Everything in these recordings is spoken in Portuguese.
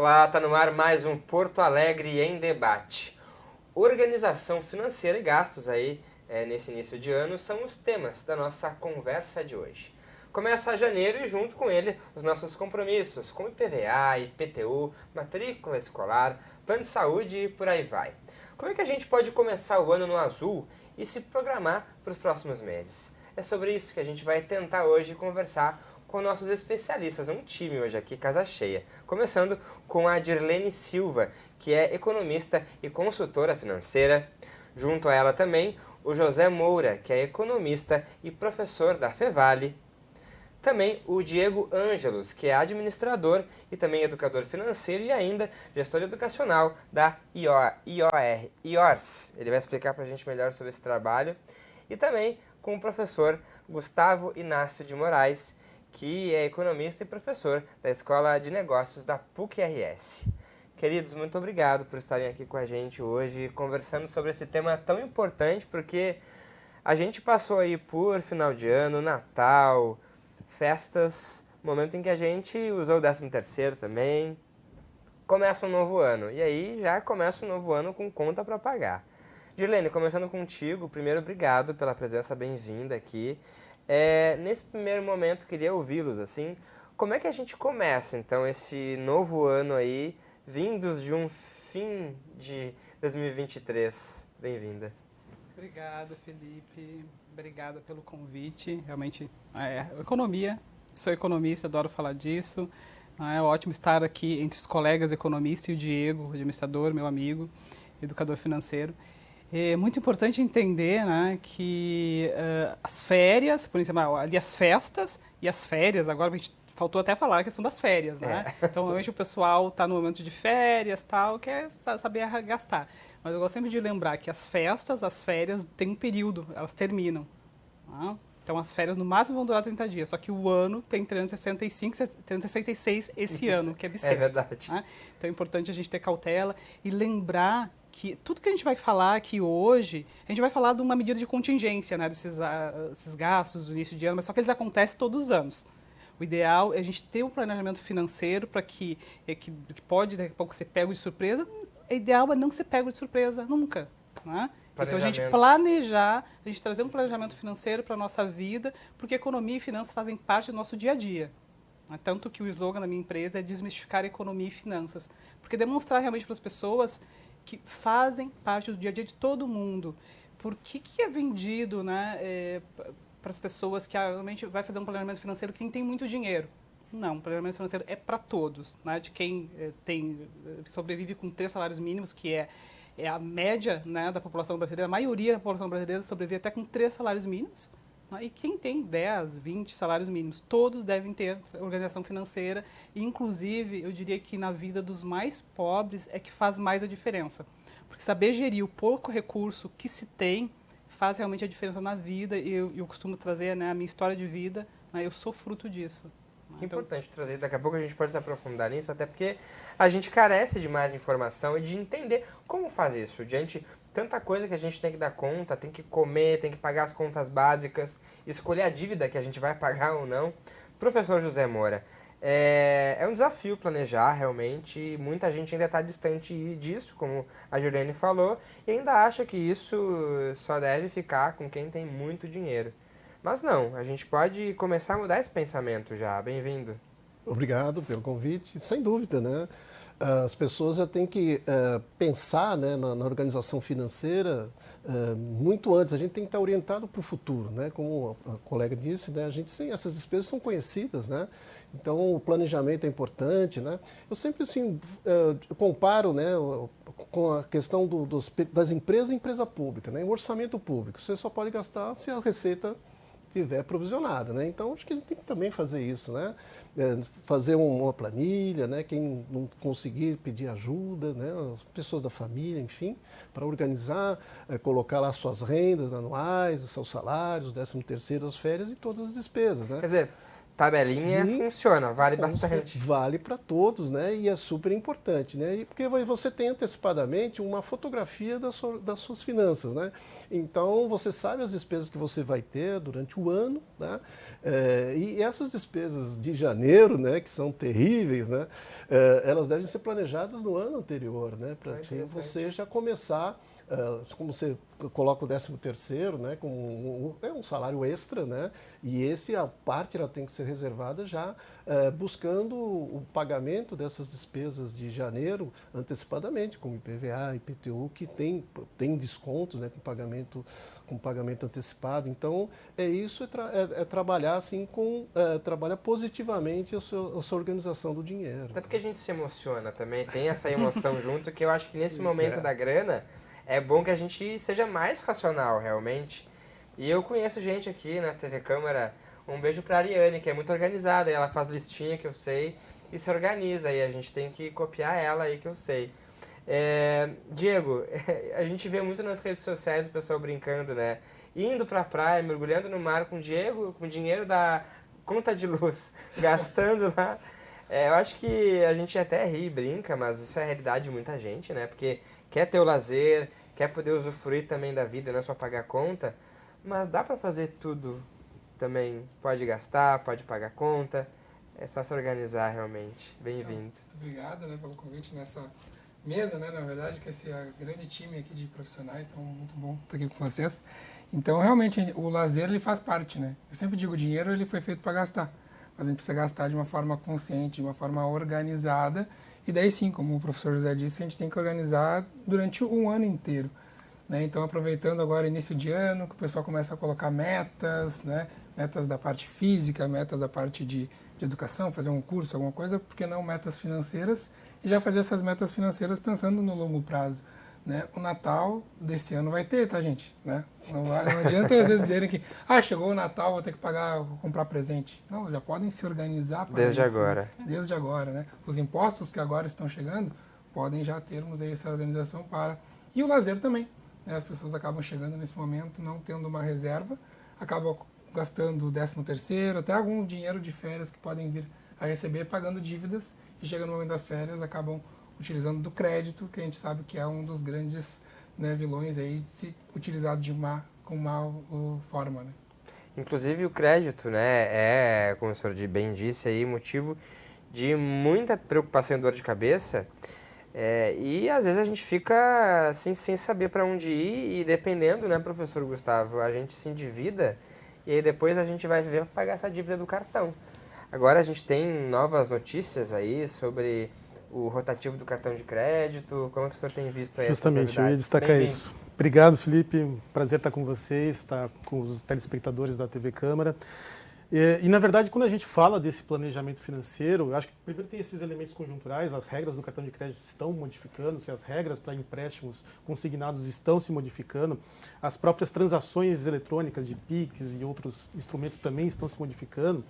Olá, está no ar mais um Porto Alegre em Debate. Organização financeira e gastos aí nesse início de ano são os temas da nossa conversa de hoje. Começa janeiro e junto com ele os nossos compromissos, como IPVA, IPTU, matrícula escolar, plano de saúde e por aí vai. Como é que a gente pode começar o ano no azul e se programar para os próximos meses? É sobre isso que a gente vai tentar hoje conversar com nossos especialistas, um time hoje aqui, casa cheia. Começando com a Dirlene Silva, que é economista e consultora financeira. Junto a ela também, o José Moura, que é economista e professor da Fevale. Também o Diego Ângelos, que é administrador e também educador financeiro e ainda gestor educacional da IORS. Ele vai explicar para a gente melhor sobre esse trabalho. E também com o professor Gustavo Inácio de Moraes, que é economista e professor da Escola de Negócios da PUC-RS. Queridos, muito obrigado por estarem aqui com a gente hoje, conversando sobre esse tema tão importante, porque a gente passou aí por final de ano, Natal, festas, momento em que a gente usou o 13º também, começa um novo ano, e aí já começa um novo ano com conta para pagar. Dirlene, começando contigo, primeiro obrigado pela presença, bem-vinda aqui. Nesse primeiro momento, queria ouvi-los, assim, como é que a gente começa, então, esse novo ano aí, vindos de um fim de 2023? Bem-vinda. Obrigado, Felipe. Obrigada pelo convite. Realmente, economia. Sou economista, adoro falar disso. É ótimo estar aqui entre os colegas economistas e o Diego, o administrador, meu amigo, educador financeiro. É muito importante entender, né, que as férias, por exemplo, ali as festas e as férias, agora a gente faltou até falar a questão das férias, né? Então, hoje o pessoal está no momento de férias, tal, quer saber gastar. Mas eu gosto sempre de lembrar que as festas, as férias têm um período, elas terminam. Tá? Então, as férias no máximo vão durar 30 dias, só que o ano tem 365, 366 esse ano, que é bissexto. É verdade. Tá? Então, é importante a gente ter cautela e lembrar que tudo que a gente vai falar aqui hoje, a gente vai falar de uma medida de contingência, né, desses gastos do início de ano, mas só que eles acontecem todos os anos. O ideal é a gente ter um planejamento financeiro para que pode, daqui a pouco, ser pego de surpresa. O ideal é não ser pego de surpresa nunca. Né? Então, a gente planejar, a gente trazer um planejamento financeiro para a nossa vida, porque economia e finanças fazem parte do nosso dia a dia. Tanto que o slogan da minha empresa é desmistificar economia e finanças. Porque demonstrar realmente para as pessoas que fazem parte do dia a dia de todo mundo. Por que é vendido, né, para as pessoas que realmente vai fazer um planejamento financeiro quem tem muito dinheiro? Não, o planejamento financeiro é para todos, né, de quem sobrevive com 3 salários mínimos, que é a média, né, da população brasileira. A maioria da população brasileira sobrevive até com 3 salários mínimos. E quem tem 10, 20 salários mínimos, todos devem ter organização financeira. Inclusive, eu diria que na vida dos mais pobres é que faz mais a diferença. Porque saber gerir o pouco recurso que se tem faz realmente a diferença na vida. E eu costumo trazer, né, a minha história de vida, né, eu sou fruto disso. Que importante trazer. Daqui a pouco a gente pode se aprofundar nisso, até porque a gente carece de mais informação e de entender como fazer isso diante tanta coisa que a gente tem que dar conta, tem que comer, tem que pagar as contas básicas, escolher a dívida que a gente vai pagar ou não. Professor José Moura, é um desafio planejar realmente, e muita gente ainda está distante disso, como a Dirlene falou, e ainda acha que isso só deve ficar com quem tem muito dinheiro. Mas não, a gente pode começar a mudar esse pensamento já. Bem-vindo. Obrigado pelo convite. Sem dúvida, né? As pessoas já têm que pensar, né, na organização financeira muito antes. A gente tem que estar orientado para o futuro, né? Como a colega disse, né, essas despesas são conhecidas, né? Então, o planejamento é importante, né? Eu sempre assim, comparo, né, com a questão das empresas e empresa pública, né? O orçamento público, você só pode gastar se a receita estiver provisionada, né? Então, acho que a gente tem que também fazer isso, né? Fazer uma planilha, né? Quem não conseguir pedir ajuda, né? As pessoas da família, enfim, para organizar, colocar lá suas rendas anuais, os seus salários, o 13º, as férias e todas as despesas, né? Quer dizer, tabelinha Sim, funciona, vale bastante. Vale para todos, né? E é super importante, né? E porque você tem antecipadamente uma fotografia das suas finanças, né? Então você sabe as despesas que você vai ter durante o ano, né? E essas despesas de janeiro, né? Que são terríveis, né? Elas devem ser planejadas no ano anterior, né? Para que você já começar. Como você coloca o 13º, né, como um salário extra, né, e a parte ela tem que ser reservada já buscando o pagamento dessas despesas de janeiro antecipadamente, como IPVA, IPTU, que tem descontos, né, com pagamento antecipado. Então, trabalhar assim trabalhar positivamente a sua organização do dinheiro. Até porque a gente se emociona também, tem essa emoção junto, que eu acho que nesse momento da grana é bom que a gente seja mais racional, realmente. E eu conheço gente aqui na TV Câmara, um beijo pra Ariane, que é muito organizada, e ela faz listinha, que eu sei, e se organiza, e a gente tem que copiar ela aí, que eu sei. Diego, a gente vê muito nas redes sociais o pessoal brincando, né? Indo pra praia, mergulhando no mar com com dinheiro da conta de luz, gastando lá. Eu acho que a gente até ri e brinca, mas isso é a realidade de muita gente, né? Porque quer ter o lazer, quer poder usufruir também da vida, não é só pagar a conta, mas dá pra fazer tudo também. Pode gastar, pode pagar a conta, é só se organizar realmente. Bem-vindo. Muito obrigado, né, pelo convite nessa mesa, né, na verdade, que esse grande time aqui de profissionais, então muito bom estar aqui com vocês. Então, realmente, o lazer, ele faz parte, né? Eu sempre digo, o dinheiro, ele foi feito para gastar, mas a gente precisa gastar de uma forma consciente, de uma forma organizada. E daí sim, como o professor José disse, a gente tem que organizar durante um ano inteiro, né? Então, aproveitando agora início de ano, que o pessoal começa a colocar metas, né? Metas da parte física, metas da parte de educação, fazer um curso, alguma coisa, por que não metas financeiras? E já fazer essas metas financeiras pensando no longo prazo, né? O Natal desse ano vai ter, tá, gente? Né? Não adianta às vezes dizerem que chegou o Natal, vou ter que vou comprar presente. Não, já podem se organizar para Desde isso, agora. Desde agora, né? Os impostos que agora estão chegando, podem já termos aí essa organização para... E o lazer também, né? As pessoas acabam chegando nesse momento não tendo uma reserva, acabam gastando o 13º, até algum dinheiro de férias que podem vir a receber, pagando dívidas, e chega no momento das férias, acabam utilizando do crédito, que a gente sabe que é um dos grandes, né, vilões aí, se utilizado com mal forma, né? Inclusive o crédito, né, como o senhor bem disse aí, motivo de muita preocupação e dor de cabeça, e às vezes a gente fica assim, sem saber para onde ir, e dependendo, né, professor Gustavo, a gente se endivida e aí depois a gente vai viver para pagar essa dívida do cartão. Agora a gente tem novas notícias aí sobre o rotativo do cartão de crédito. Como é que o senhor tem visto aí? Justamente, eu ia destacar isso. Obrigado, Felipe. Prazer estar com vocês, estar com os telespectadores da TV Câmara. E, na verdade, quando a gente fala desse planejamento financeiro, eu acho que primeiro tem esses elementos conjunturais, as regras do cartão de crédito estão modificando-se, as regras para empréstimos consignados estão se modificando, as próprias transações eletrônicas de PIX e outros instrumentos também estão se modificando.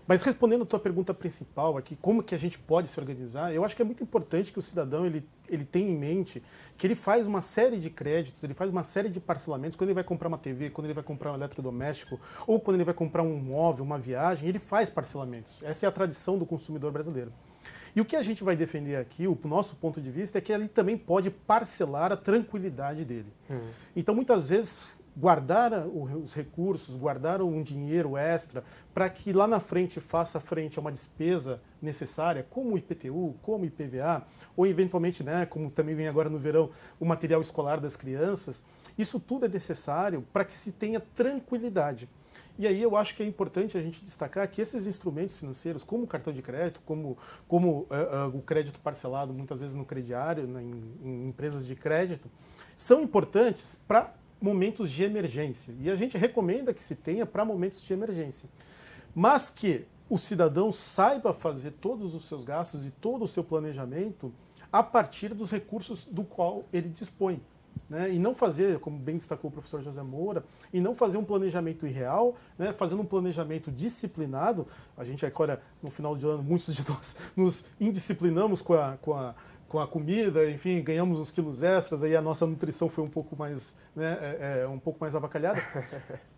Mas respondendo a tua pergunta principal aqui, como que a gente pode se organizar, eu acho que é muito importante que o cidadão ele tenha em mente que ele faz uma série de créditos, ele faz uma série de parcelamentos, quando ele vai comprar uma TV, quando ele vai comprar um eletrodoméstico, ou quando ele vai comprar um móvel, uma viagem, ele faz parcelamentos. Essa é a tradição do consumidor brasileiro. E o que a gente vai defender aqui, o nosso ponto de vista, é que ele também pode parcelar a tranquilidade dele. Então, muitas vezes, guardar os recursos, guardar um dinheiro extra para que lá na frente faça frente a uma despesa necessária, como o IPTU, como o IPVA, ou eventualmente, né, como também vem agora no verão, o material escolar das crianças, isso tudo é necessário para que se tenha tranquilidade. E aí eu acho que é importante a gente destacar que esses instrumentos financeiros, como o cartão de crédito, como o crédito parcelado, muitas vezes no crediário, em empresas de crédito, são importantes para momentos de emergência. E a gente recomenda que se tenha para momentos de emergência. Mas que o cidadão saiba fazer todos os seus gastos e todo o seu planejamento a partir dos recursos do qual ele dispõe. Né? E não fazer, como bem destacou o professor José Moura, e não fazer um planejamento irreal, né? Fazendo um planejamento disciplinado. A gente agora, no final de ano, muitos de nós nos indisciplinamos com com a comida, enfim, ganhamos uns quilos extras, aí a nossa nutrição foi um pouco mais, né, um pouco mais avacalhada.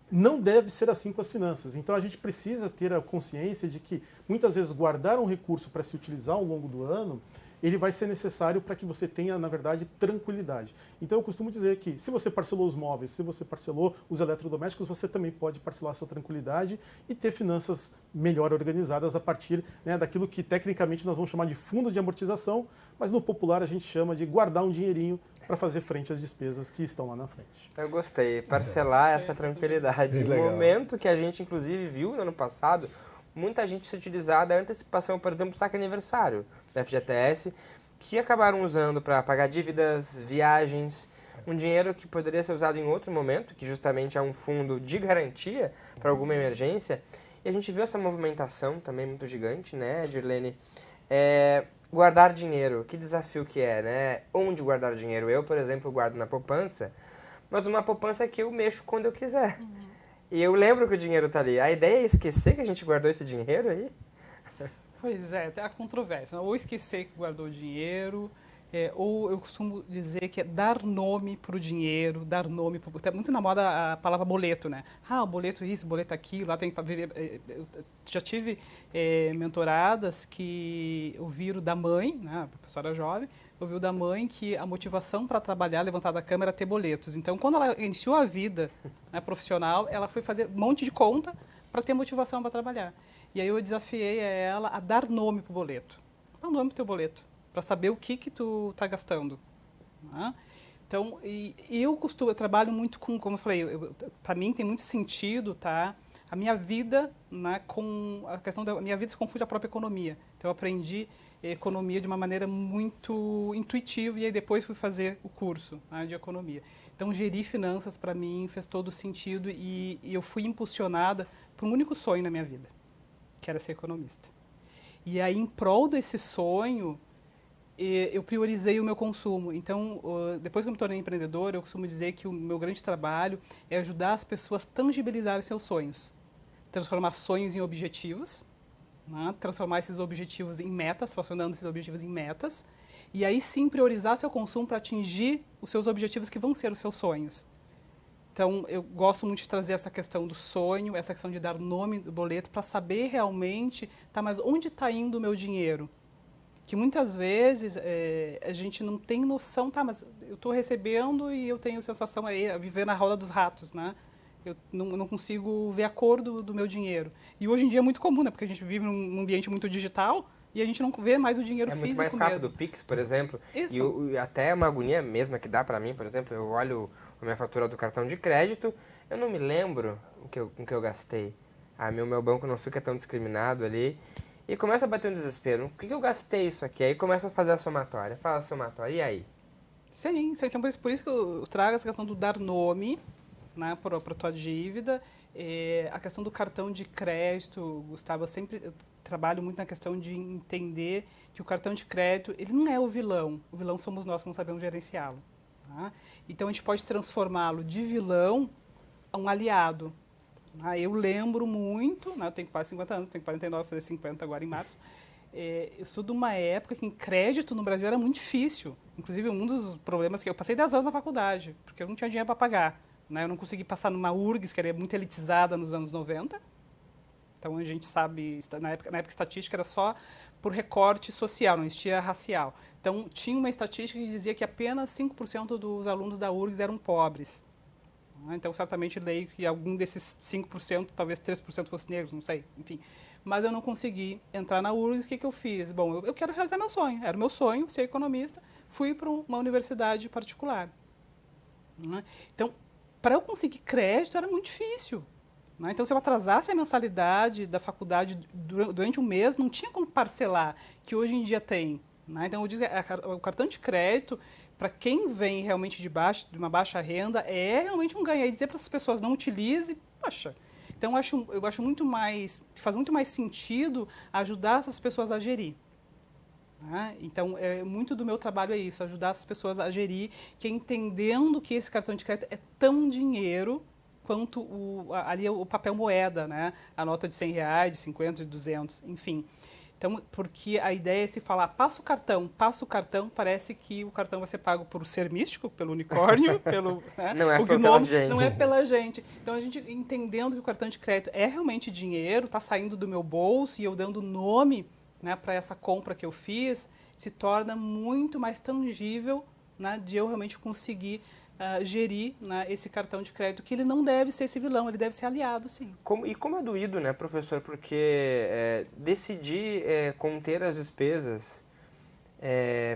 Não deve ser assim com as finanças. Então a gente precisa ter a consciência de que muitas vezes guardar um recurso para se utilizar ao longo do ano, ele vai ser necessário para que você tenha, na verdade, tranquilidade. Então eu costumo dizer que se você parcelou os móveis, se você parcelou os eletrodomésticos, você também pode parcelar a sua tranquilidade e ter finanças melhor organizadas a partir, né, daquilo que tecnicamente nós vamos chamar de fundo de amortização, mas no popular a gente chama de guardar um dinheirinho para fazer frente às despesas que estão lá na frente. Eu gostei, parcelar essa tranquilidade. Bem No legal. momento que a gente, inclusive, viu no ano passado, muita gente se utilizar da antecipação, por exemplo, do saque aniversário da FGTS, que acabaram usando para pagar dívidas, viagens, um dinheiro que poderia ser usado em outro momento, que justamente é um fundo de garantia para alguma emergência. E a gente viu essa movimentação também muito gigante, né, Dirlene? Guardar dinheiro, que desafio que é, né? Onde guardar dinheiro? Eu, por exemplo, guardo na poupança, mas uma poupança que eu mexo quando eu quiser. E eu lembro que o dinheiro tá ali. A ideia é esquecer que a gente guardou esse dinheiro aí? Pois é, tem a controvérsia. Ou esquecer que guardou dinheiro, ou eu costumo dizer que é dar nome para o dinheiro, dar nome para... Tá muito na moda a palavra boleto, né? Ah, o boleto isso, boleto aquilo, lá tem que... Eu já tive mentoradas que ouviram da mãe, né, a pessoa era jovem, ouviu da mãe que a motivação para trabalhar, levantar da cama, era ter boletos. Então, quando ela iniciou a vida, né, profissional, ela foi fazer um monte de conta para ter motivação para trabalhar. E aí eu desafiei ela a dar nome para o boleto. Dá um nome para o teu boleto, para saber o que tu está gastando. Né? Então, eu trabalho muito com, como eu falei, para mim tem muito sentido, tá? A minha vida, né, com a questão da minha vida se confunde a própria economia. Então, eu aprendi economia de uma maneira muito intuitiva e aí depois fui fazer o curso, né, de economia. Então, gerir finanças para mim fez todo sentido e eu fui impulsionada por um único sonho na minha vida, que era ser economista. E aí, em prol desse sonho, eu priorizei o meu consumo. Então, depois que eu me tornei empreendedor, eu costumo dizer que o meu grande trabalho é ajudar as pessoas a tangibilizarem seus sonhos. Transformar sonhos em objetivos, né? Transformar esses objetivos em metas, transformando esses objetivos em metas, e aí sim priorizar seu consumo para atingir os seus objetivos que vão ser os seus sonhos. Então, eu gosto muito de trazer essa questão do sonho, essa questão de dar nome do boleto, para saber realmente, tá, mas onde está indo o meu dinheiro? Que muitas vezes a gente não tem noção, tá, mas eu estou recebendo e eu tenho a sensação a viver na roda dos ratos, né? Eu não consigo ver a cor do meu dinheiro. E hoje em dia é muito comum, né? Porque a gente vive num ambiente muito digital e a gente não vê mais o dinheiro físico mesmo. É muito mais rápido, o Pix, por exemplo. Isso. E até uma agonia mesma que dá para mim, por exemplo, eu olho a minha fatura do cartão de crédito, eu não me lembro com o que eu gastei. Meu banco não fica tão discriminado ali. E começa a bater um desespero. O que eu gastei isso aqui? Aí começa a fazer a somatória. Fala a somatória. E aí? Sim. Então, por isso que eu trago essa questão do dar nome, né, para a tua dívida. A questão do cartão de crédito, Gustavo, eu trabalho muito na questão de entender que o cartão de crédito, ele não é o vilão. O vilão somos nós que não sabemos gerenciá-lo. Tá? Então, a gente pode transformá-lo de vilão a um aliado. Eu lembro muito, né, eu tenho quase 50 anos, tenho 49, vou fazer 50 agora em março. Eu sou de uma época que crédito no Brasil era muito difícil. Inclusive, um dos problemas que eu passei 10 anos na faculdade, porque eu não tinha dinheiro para pagar. Né? Eu não consegui passar numa URGS, que era muito elitizada nos anos 90. Então, a gente sabe, na época estatística era só por recorte social, não existia racial. Então, tinha uma estatística que dizia que apenas 5% dos alunos da URGS eram pobres. Então, certamente, leio que algum desses 5%, talvez 3% fosse negros, não sei, enfim. Mas eu não consegui entrar na URGS, o que eu fiz? Bom, eu quero realizar meu sonho. Era o meu sonho ser economista, fui para uma universidade particular. Então, para eu conseguir crédito era muito difícil. Então, se eu atrasasse a mensalidade da faculdade durante um mês, não tinha como parcelar, que hoje em dia tem. Então, eu digo, o cartão de crédito, para quem vem realmente de uma baixa renda, é realmente um ganho. E dizer para as pessoas não utilize, poxa. Então, eu acho muito mais, faz muito mais sentido ajudar essas pessoas a gerir. Então, muito do meu trabalho é isso, ajudar as pessoas a gerir, que é entendendo que esse cartão de crédito é tão dinheiro quanto ali o papel moeda, né? A nota de R$100, de 50, de 200, enfim. Então, porque a ideia é se falar, passa o cartão, parece que o cartão vai ser pago por ser místico, pelo unicórnio, pelo... Né? Não é Porque pela gente. não é pela gente. Então, a gente entendendo que o cartão de crédito é realmente dinheiro, está saindo do meu bolso e eu dando nome, né, para essa compra que eu fiz, se torna muito mais tangível, né, de eu realmente conseguir gerir, né, esse cartão de crédito, que ele não deve ser esse vilão, ele deve ser aliado, sim. Como é doído, né, professor? Porque decidir conter as despesas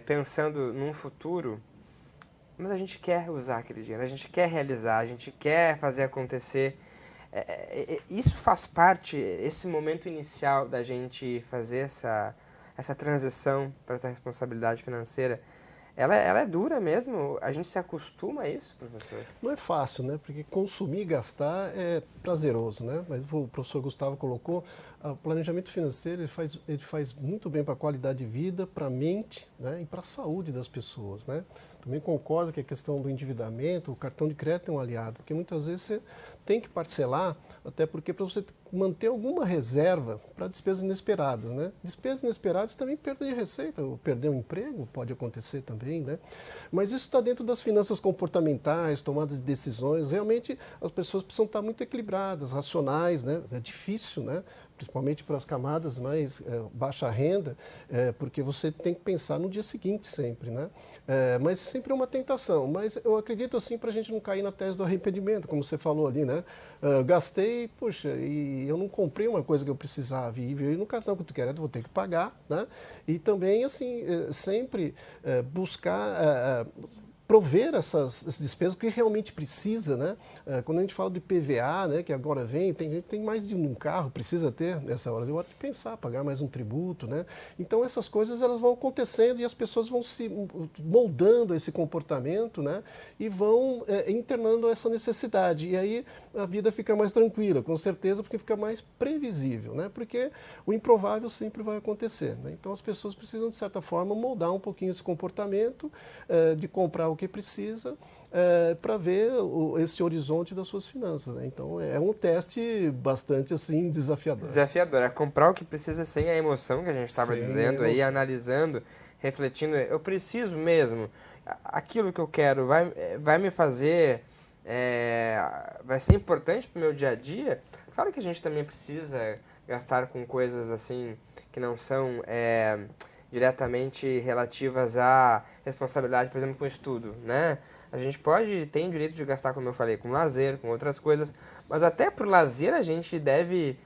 pensando num futuro, mas a gente quer usar aquele dinheiro, a gente quer realizar, a gente quer fazer acontecer. Isso faz parte, esse momento inicial da gente fazer essa transição para essa responsabilidade financeira, ela é dura mesmo? A gente se acostuma a isso, professor? Não é fácil, né? Porque consumir e gastar é prazeroso, né? Mas o professor Gustavo colocou, o planejamento financeiro ele faz muito bem para a qualidade de vida, para a mente, né? E para a saúde das pessoas, né? Também concordo que a questão do endividamento, o cartão de crédito é um aliado, porque muitas vezes você tem que parcelar, até porque para você manter alguma reserva para despesas inesperadas, né? Despesas inesperadas também perder receita, ou perder um emprego pode acontecer também, né? Mas isso está dentro das finanças comportamentais, tomadas de decisões. Realmente as pessoas precisam estar muito equilibradas, racionais, né? É difícil, né? Principalmente para as camadas mais baixa renda, porque você tem que pensar no dia seguinte sempre, né? Mas sempre é uma tentação. Mas eu acredito assim para a gente não cair na tese do arrependimento, como você falou ali, né? Gastei, puxa, e eu não comprei uma coisa que eu precisava e no cartão que tu quer, eu vou ter que pagar, né? E também assim sempre buscar prover essas despesas que realmente precisa, né? Quando a gente fala de PVA, né, que agora vem, tem gente que tem mais de um carro, precisa ter nessa hora de pensar, pagar mais um tributo, né? Então essas coisas elas vão acontecendo e as pessoas vão se moldando esse comportamento, né? E vão internando essa necessidade. E aí a vida fica mais tranquila, com certeza, porque fica mais previsível, né? Porque o improvável sempre vai acontecer, né? Então as pessoas precisam, de certa forma, moldar um pouquinho esse comportamento, de comprar o que precisa, para ver esse horizonte das suas finanças, né? Então é um teste bastante assim desafiador. Desafiador, é comprar o que precisa sem a emoção que a gente estava dizendo aí, analisando, refletindo, eu preciso mesmo, aquilo que eu quero vai me fazer, vai ser importante para o meu dia a dia. Claro que a gente também precisa gastar com coisas assim que não são diretamente relativas à responsabilidade, por exemplo, com o estudo, né? A gente tem direito de gastar, como eu falei, com lazer, com outras coisas, mas até por lazer a gente deve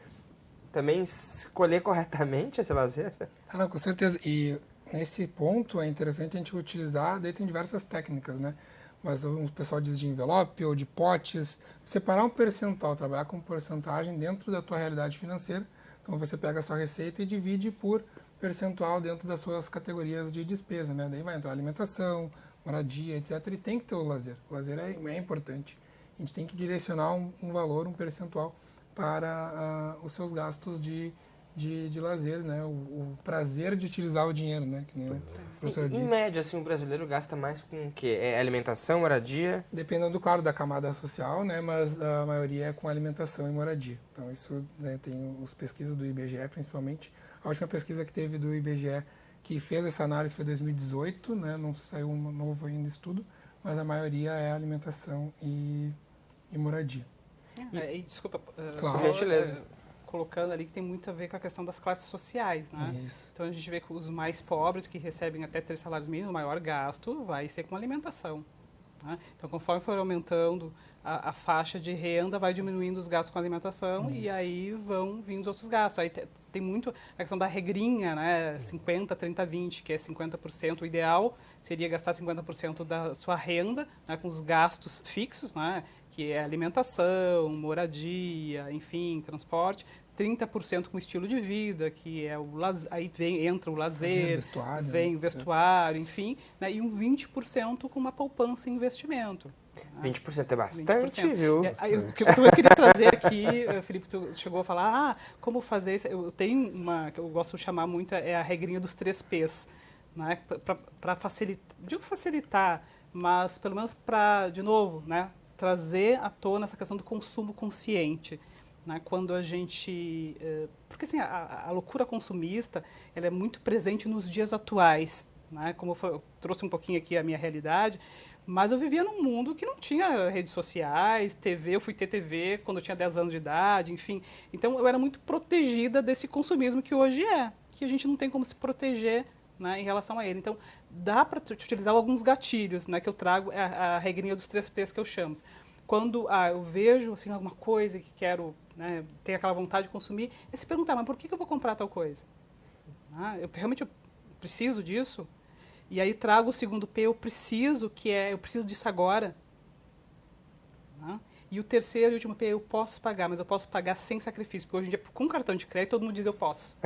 também escolher corretamente esse lazer. Não, com certeza. E nesse ponto é interessante a gente utilizar, daí tem diversas técnicas, né? Mas o pessoal diz de envelope ou de potes, separar um percentual, trabalhar com porcentagem dentro da tua realidade financeira. Então você pega a sua receita e divide por percentual dentro das suas categorias de despesa, né? Daí vai entrar alimentação, moradia, etc. E tem que ter o lazer. O lazer é importante. A gente tem que direcionar um valor, um percentual para os seus gastos de lazer, né? O prazer de utilizar o dinheiro, né? Que nem o professor disse. Em média, assim, o brasileiro gasta mais com o quê? Alimentação, moradia? Dependendo, claro, da camada social, né? Mas a maioria é com alimentação e moradia. Então isso, né, tem as pesquisas do IBGE, principalmente. A última pesquisa que teve do IBGE que fez essa análise foi 2018, né? Não saiu um novo ainda estudo, mas a maioria é alimentação e moradia. Desculpa, Claro. Gentileza. Colocando ali que tem muito a ver com a questão das classes sociais, né? Isso. Então a gente vê que os mais pobres, que recebem até 3 salários mínimos, o maior gasto vai ser com alimentação. Né? Então, conforme for aumentando a faixa de renda, vai diminuindo os gastos com alimentação e aí vão vindo os outros gastos. Aí tem muito a questão da regrinha, né? 50, 30, 20, que é 50%. O ideal seria gastar 50% da sua renda, né, com os gastos fixos, né? Que é alimentação, moradia, enfim, transporte. 30% com estilo de vida, que é o lazer, aí entra o lazer, vestuário, vem o vestuário, enfim, né, e um 20% com uma poupança e investimento. 20% é bastante, 20%. Viu? O que eu queria trazer aqui, Felipe, tu chegou a falar, como fazer isso. Eu tenho uma, que eu gosto de chamar muito, é a regrinha dos 3 P's, né, para facilitar, digo facilitar, mas pelo menos para, de novo, né, trazer à tona essa questão do consumo consciente. né, quando a gente... Porque assim, a loucura consumista ela é muito presente nos dias atuais. Né, como eu trouxe um pouquinho aqui a minha realidade, mas eu vivia num mundo que não tinha redes sociais, TV, eu fui ter TV quando eu tinha 10 anos de idade, enfim. Então eu era muito protegida desse consumismo que hoje que a gente não tem como se proteger, né, em relação a ele. Então dá para utilizar alguns gatilhos, né, que eu trago, a regrinha dos 3 P's que eu chamo. Quando eu vejo assim, alguma coisa que quero, né, ter aquela vontade de consumir, é se perguntar, mas por que eu vou comprar tal coisa? Eu realmente preciso disso? E aí trago o segundo P, eu preciso disso agora. Né? E o terceiro e último P, eu posso pagar, mas eu posso pagar sem sacrifício. Porque hoje em dia, com cartão de crédito, todo mundo diz eu posso.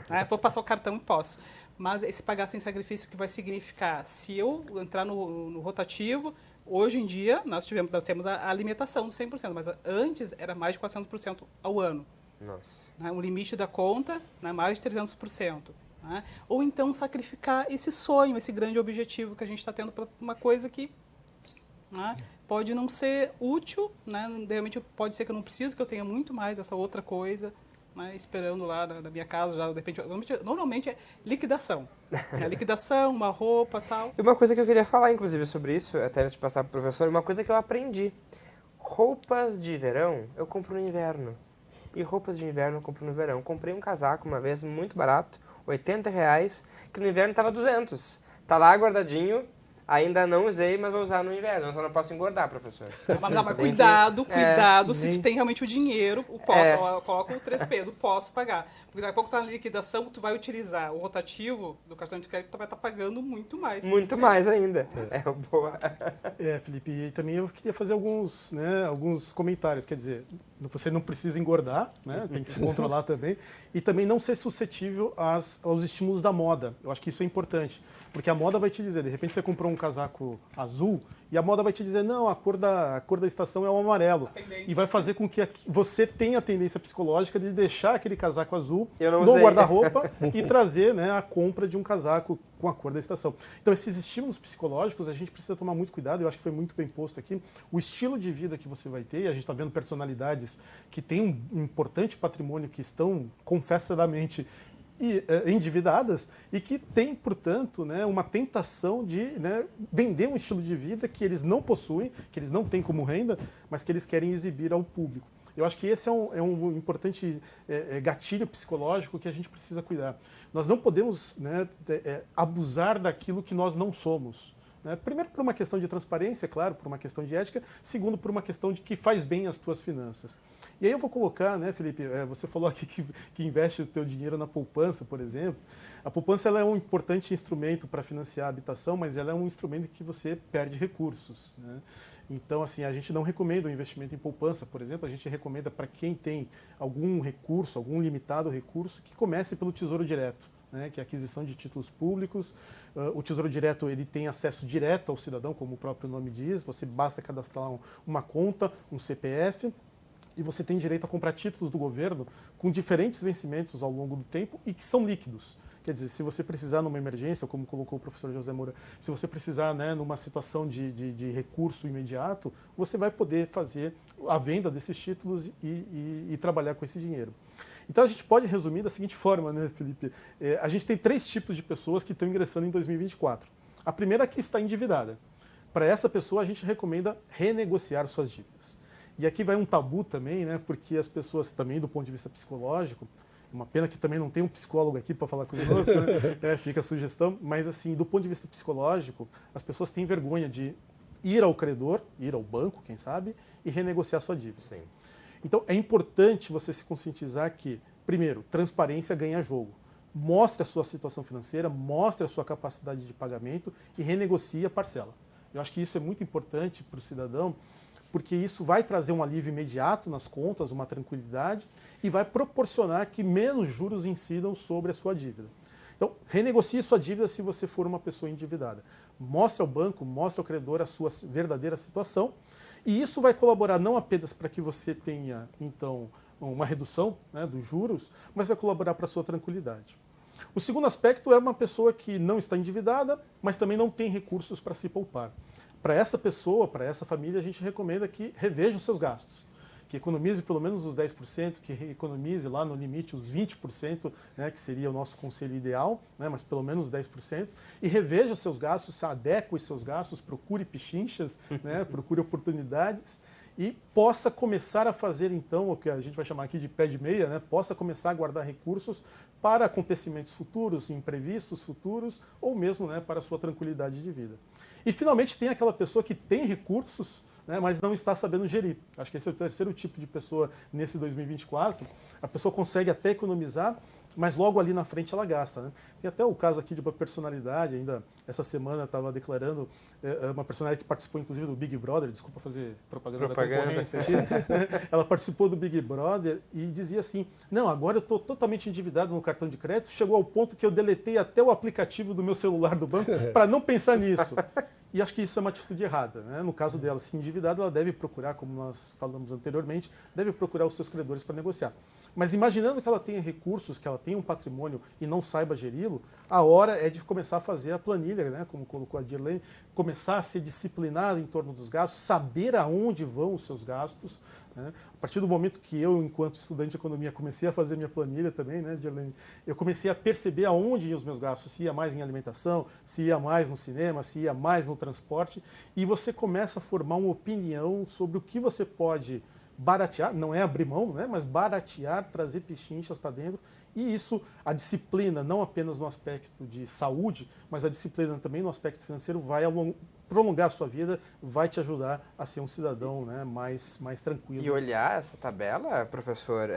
Né? Vou passar o cartão e posso. Mas esse pagar sem sacrifício que vai significar, se eu entrar no rotativo, hoje em dia nós temos a limitação do 100%, mas antes era mais de 400% ao ano. Nossa. Né? O limite da conta, né, mais de 300%. Né? Ou então sacrificar esse sonho, esse grande objetivo que a gente está tendo para uma coisa que, né, pode não ser útil, né? Realmente pode ser que eu não preciso, que eu tenha muito mais essa outra coisa, né, esperando lá na minha casa, já de repente, normalmente é liquidação. Liquidação, uma roupa e tal. E uma coisa que eu queria falar, inclusive, sobre isso, até antes de passar para o professor, uma coisa que eu aprendi. Roupas de verão eu compro no inverno. E roupas de inverno eu compro no verão. Comprei um casaco uma vez muito barato, R$80, que no inverno estava 200. Tá lá guardadinho, ainda não usei, mas vou usar no inverno, então não posso engordar, professor. Mas cuidado, se nem- tu tem realmente o dinheiro, o posso, eu coloco o 3P, do posso pagar. Porque daqui a pouco tá na liquidação, tu vai utilizar o rotativo do cartão de crédito, tu vai estar pagando muito mais. Muito mais ainda. Boa. Felipe, e também eu queria fazer alguns comentários. Quer dizer, você não precisa engordar, né? Tem que se controlar também. E também não ser suscetível aos estímulos da moda. Eu acho que isso é importante. Porque a moda vai te dizer, de repente você comprou um casaco azul e a moda vai te dizer, não, a cor da estação é o amarelo. E vai fazer com que você tenha a tendência psicológica de deixar aquele casaco azul no guarda-roupa e trazer, né, a compra de um casaco com a cor da estação. Então, esses estímulos psicológicos, a gente precisa tomar muito cuidado, eu acho que foi muito bem posto aqui. O estilo de vida que você vai ter, a gente está vendo personalidades que têm um importante patrimônio, que estão confessadamente endividadas e que têm, portanto, né, uma tentação de, né, vender um estilo de vida que eles não possuem, que eles não têm como renda, mas que eles querem exibir ao público. Eu acho que esse é um importante gatilho psicológico que a gente precisa cuidar. Nós não podemos, né, abusar daquilo que nós não somos. Né? Primeiro, por uma questão de transparência, claro, por uma questão de ética. Segundo, por uma questão de que faz bem às tuas finanças. E aí eu vou colocar, né, Felipe, você falou aqui que investe o teu dinheiro na poupança, por exemplo. A poupança ela é um importante instrumento para financiar a habitação, mas ela é um instrumento que você perde recursos. Né? Então, assim, a gente não recomenda o investimento em poupança, por exemplo. A gente recomenda para quem tem algum recurso, algum limitado recurso, que comece pelo Tesouro Direto. Né, que é a aquisição de títulos públicos. O Tesouro Direto ele tem acesso direto ao cidadão, como o próprio nome diz. Você basta cadastrar uma conta, um CPF, e você tem direito a comprar títulos do governo com diferentes vencimentos ao longo do tempo e que são líquidos. Quer dizer, se você precisar numa emergência, como colocou o professor José Moura, se você precisar, né, numa situação de recurso imediato, você vai poder fazer a venda desses títulos e trabalhar com esse dinheiro. Então a gente pode resumir da seguinte forma, né, Felipe? A gente tem 3 tipos de pessoas que estão ingressando em 2024. A primeira é que está endividada. Para essa pessoa a gente recomenda renegociar suas dívidas. E aqui vai um tabu também, né, porque as pessoas também do ponto de vista psicológico, uma pena que também não tem um psicólogo aqui para falar conosco, né? Fica a sugestão, mas assim, do ponto de vista psicológico, as pessoas têm vergonha de ir ao credor, ir ao banco, quem sabe, e renegociar sua dívida. Sim. Então, é importante você se conscientizar que, primeiro, transparência ganha jogo. Mostre a sua situação financeira, mostre a sua capacidade de pagamento e renegocie a parcela. Eu acho que isso é muito importante para o cidadão, porque isso vai trazer um alívio imediato nas contas, uma tranquilidade, e vai proporcionar que menos juros incidam sobre a sua dívida. Então, renegocie sua dívida se você for uma pessoa endividada. Mostre ao banco, mostre ao credor a sua verdadeira situação, e isso vai colaborar não apenas para que você tenha, então, uma redução, né, dos juros, mas vai colaborar para a sua tranquilidade. O segundo aspecto é uma pessoa que não está endividada, mas também não tem recursos para se poupar. Para essa pessoa, para essa família, a gente recomenda que reveja os seus gastos. que economize pelo menos os 10%, que economize lá no limite os 20%, né, que seria o nosso conselho ideal, né, mas pelo menos os 10%, e reveja os seus gastos, se adeque os seus gastos, procure pichinchas, né, procure oportunidades, e possa começar a fazer, então, o que a gente vai chamar aqui de pé de meia, né? Possa começar a guardar recursos para acontecimentos futuros, imprevistos futuros, ou mesmo, né, para a sua tranquilidade de vida. E, finalmente, tem aquela pessoa que tem recursos, né, mas não está sabendo gerir. Acho que esse é o terceiro tipo de pessoa nesse 2024. A pessoa consegue até economizar, mas logo ali na frente ela gasta, né? Tem até o caso aqui de uma personalidade, ainda essa semana estava declarando, uma personalidade que participou inclusive do Big Brother, desculpa fazer propaganda. Da concorrência aqui, né? Ela participou do Big Brother e dizia assim, não, agora eu estou totalmente endividado no cartão de crédito, chegou ao ponto que eu deletei até o aplicativo do meu celular do banco para não pensar nisso. E acho que isso é uma atitude errada, né? No caso dela, se endividada, ela deve procurar, como nós falamos anteriormente, deve procurar os seus credores para negociar. Mas imaginando que ela tenha recursos, que ela tenha um patrimônio e não saiba geri-lo, a hora é de começar a fazer a planilha, né? Como colocou a Dirlene, começar a ser disciplinado em torno dos gastos, saber aonde vão os seus gastos, né? A partir do momento que eu, enquanto estudante de economia, comecei a fazer minha planilha também, né, Dirlene, eu comecei a perceber aonde iam os meus gastos, se ia mais em alimentação, se ia mais no cinema, se ia mais no transporte, e você começa a formar uma opinião sobre o que você pode baratear, não é abrir mão, né, mas baratear, trazer pichinchas para dentro, e isso, a disciplina, não apenas no aspecto de saúde, mas a disciplina também no aspecto financeiro vai prolongar a sua vida, vai te ajudar a ser um cidadão, né, mais tranquilo. E olhar essa tabela, professor,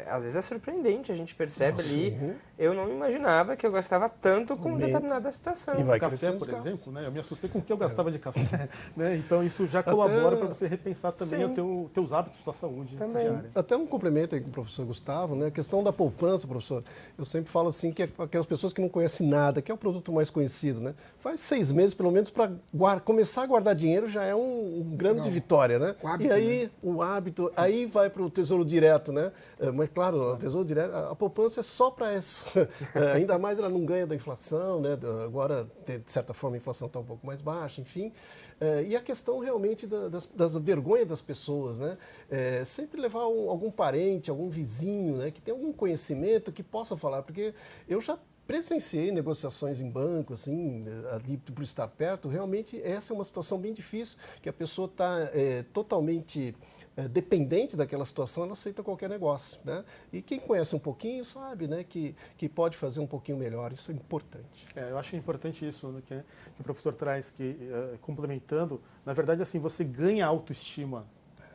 às vezes é surpreendente, a gente percebe ali, eu não imaginava que eu gastava tanto com determinada situação. E vai café, por exemplo, né, eu me assustei com o que eu gastava de café, né, então isso já colabora para você repensar também os teus hábitos da saúde. Também. Até um complemento aí com o professor Gustavo, né, a questão da poupança, professor, eu sempre falo assim que aquelas pessoas que não conhecem nada, que é o produto mais conhecido, né, faz 6 meses pelo menos para começar a guardar dinheiro já é um grande de vitória, né? O hábito, e aí, o hábito, aí vai para o Tesouro Direto, né? Mas, claro, o Tesouro Direto, a poupança é só para isso. Ainda mais ela não ganha da inflação, né? Agora, de certa forma, a inflação está um pouco mais baixa, enfim. E a questão realmente das vergonhas das pessoas, né? Sempre levar algum parente, algum vizinho, né? Que tem algum conhecimento que possa falar, porque eu já presenciei negociações em banco, assim, ali por estar perto, realmente essa é uma situação bem difícil, que a pessoa está totalmente dependente daquela situação, ela aceita qualquer negócio, né? E quem conhece um pouquinho sabe, né, que pode fazer um pouquinho melhor, isso é importante. Eu acho importante isso, né, que o professor traz, que complementando, na verdade, assim, você ganha autoestima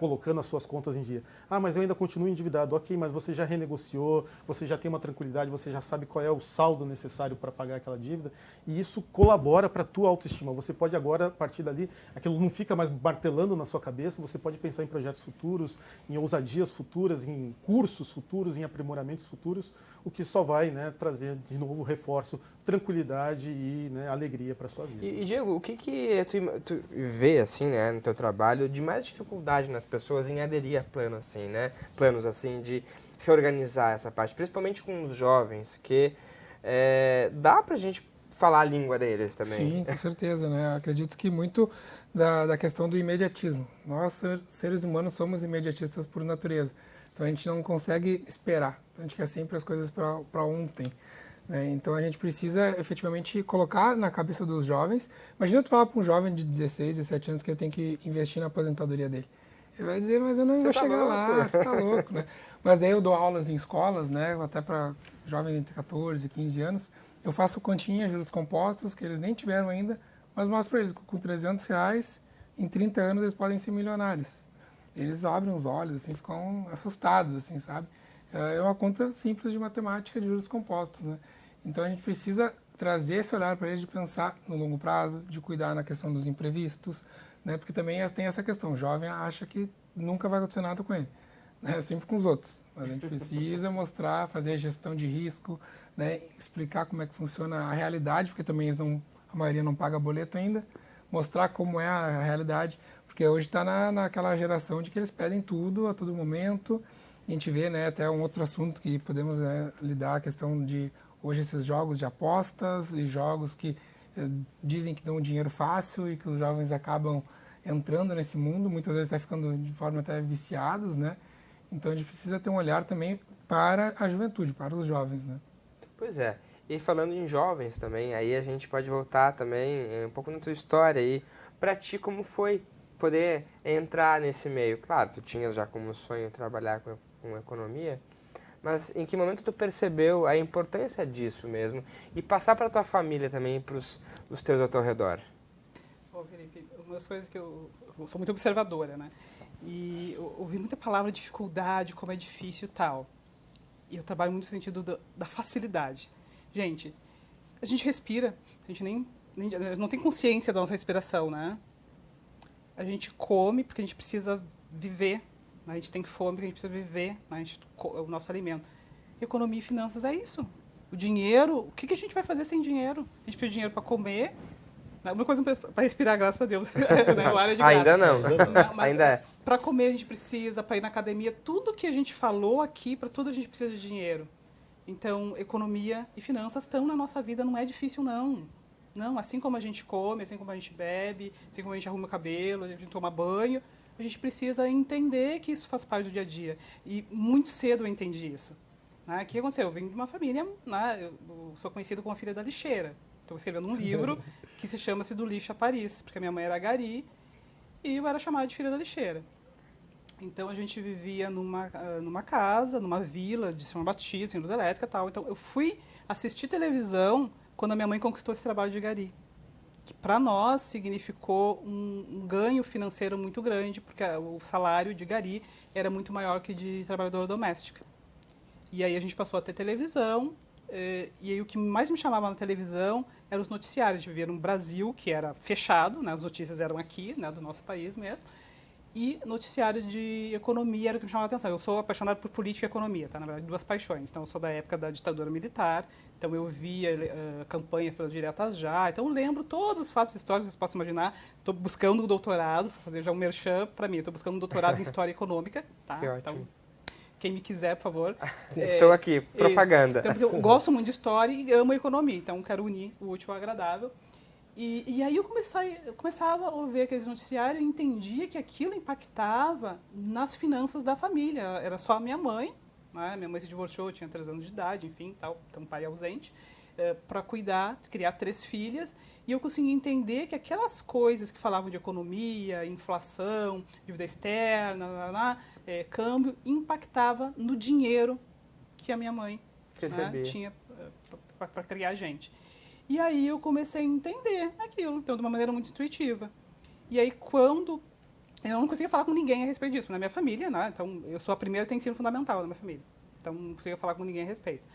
colocando as suas contas em dia. Ah, mas eu ainda continuo endividado. Ok, mas você já renegociou, você já tem uma tranquilidade, você já sabe qual é o saldo necessário para pagar aquela dívida, e isso colabora para a tua autoestima. Você pode agora, a partir dali, aquilo não fica mais martelando na sua cabeça, você pode pensar em projetos futuros, em ousadias futuras, em cursos futuros, em aprimoramentos futuros, o que só vai, né, trazer de novo reforço, tranquilidade e, né, alegria para a sua vida. E Diego, o que tu vê, assim, né, no teu trabalho, de mais dificuldade nas pessoas em aderir a planos assim, né? Planos assim de reorganizar essa parte, principalmente com os jovens, que dá pra gente falar a língua deles também. Sim, com certeza, né? Eu acredito que muito da questão do imediatismo. Nós, seres humanos, somos imediatistas por natureza. Então a gente não consegue esperar. Então a gente quer sempre as coisas para ontem. Então a gente precisa efetivamente colocar na cabeça dos jovens. Imagina tu falar para um jovem de 16, 17 anos que ele tem que investir na aposentadoria dele. Ele vai dizer, mas eu não vou chegar lá, você tá louco, né? Mas daí eu dou aulas em escolas, né? Até para jovens entre 14 e 15 anos. Eu faço continha, juros compostos, que eles nem tiveram ainda, mas mostro para eles, com R$300, em 30 anos eles podem ser milionários. Eles abrem os olhos, assim, ficam assustados, assim, sabe? É uma conta simples de matemática de juros compostos, né? Então a gente precisa trazer esse olhar para eles de pensar no longo prazo, de cuidar na questão dos imprevistos, né? Porque também tem essa questão, o jovem acha que nunca vai acontecer nada com ele, né? Sempre com os outros. Mas a gente precisa mostrar, fazer a gestão de risco, né? Explicar como é que funciona a realidade, porque também a maioria não paga boleto ainda, mostrar como é a realidade, porque hoje está naquela geração de que eles pedem tudo a todo momento. A gente vê, né, até um outro assunto que podemos lidar, a questão de hoje esses jogos de apostas e jogos que dizem que dão dinheiro fácil e que os jovens acabam entrando nesse mundo, muitas vezes está ficando de forma até viciados, né? Então a gente precisa ter um olhar também para a juventude, para os jovens, né? Pois é. E falando em jovens também, aí a gente pode voltar também um pouco na tua história aí. Pra ti, como foi poder entrar nesse meio? Claro, tu tinhas já como sonho trabalhar com economia, mas em que momento tu percebeu a importância disso mesmo e passar para tua família também, para os teus ao teu redor? Ô, Felipe, uma das coisas que eu sou muito observadora, né? E eu ouvi muita palavra dificuldade, como é difícil e tal. E eu trabalho muito no sentido da facilidade. Gente, a gente respira, a gente nem não tem consciência da nossa respiração, né? A gente come porque a gente precisa viver, né? A gente tem fome porque a gente precisa viver, né? O nosso alimento. Economia e finanças é isso. O dinheiro, o que a gente vai fazer sem dinheiro? A gente precisa de dinheiro para comer, né? Uma coisa para respirar, graças a Deus, né? O ar é de graça. Ainda não, Mas ainda é. para comer a gente precisa, para ir na academia, tudo que a gente falou aqui, para tudo a gente precisa de dinheiro. Então, economia e finanças estão na nossa vida, não é difícil, não. Não, assim como a gente come, assim como a gente bebe, assim como a gente arruma o cabelo, a gente toma banho, a gente precisa entender que isso faz parte do dia a dia. E muito cedo eu entendi isso. Né? O que aconteceu? Eu vim de uma família, né? Eu sou conhecido como a filha da lixeira. Estou escrevendo um livro que se chama-se Do Lixo a Paris, porque a minha mãe era gari e eu era chamada de filha da lixeira. Então, a gente vivia numa casa, numa vila de São Batista, sem luz elétrica e tal. Então, eu fui assistir televisão quando a minha mãe conquistou esse trabalho de gari. Que, para nós, significou um ganho financeiro muito grande, porque o salário de gari era muito maior que de trabalhadora doméstica. E aí, a gente passou a ter televisão. E aí, o que mais me chamava na televisão eram os noticiários. A gente vivia no Brasil, que era fechado, né? As notícias eram aqui, né? Do nosso país mesmo. E noticiário de economia era o que me chamava a atenção. Eu sou apaixonado por política e economia, tá? Na verdade, duas paixões. Então, eu sou da época da ditadura militar, então eu via campanhas pelas diretas já, então eu lembro todos os fatos históricos que vocês possam imaginar. Estou buscando um doutorado, vou fazer já um merchan para mim, estou buscando um doutorado em História Econômica, tá? Que ótimo. Então, quem me quiser, por favor. Estou aqui, propaganda. Então, porque eu gosto muito de história e amo economia, então quero unir o útil ao agradável. E aí eu começava a ver aqueles noticiários e entendia que aquilo impactava nas finanças da família. Era só a minha mãe, né? Minha mãe se divorciou, tinha 3 anos de idade, enfim, tal, então pai ausente, para cuidar, criar 3 filhas. E eu conseguia entender que aquelas coisas que falavam de economia, inflação, dívida externa, câmbio, impactava no dinheiro que a minha mãe, né, tinha para criar a gente. E aí eu comecei a entender aquilo, então de uma maneira muito intuitiva. E aí quando... Eu não conseguia falar com ninguém a respeito disso, na minha família, né? Então eu sou a primeira que tem ensino fundamental na minha família. Então não conseguia falar com ninguém a respeito.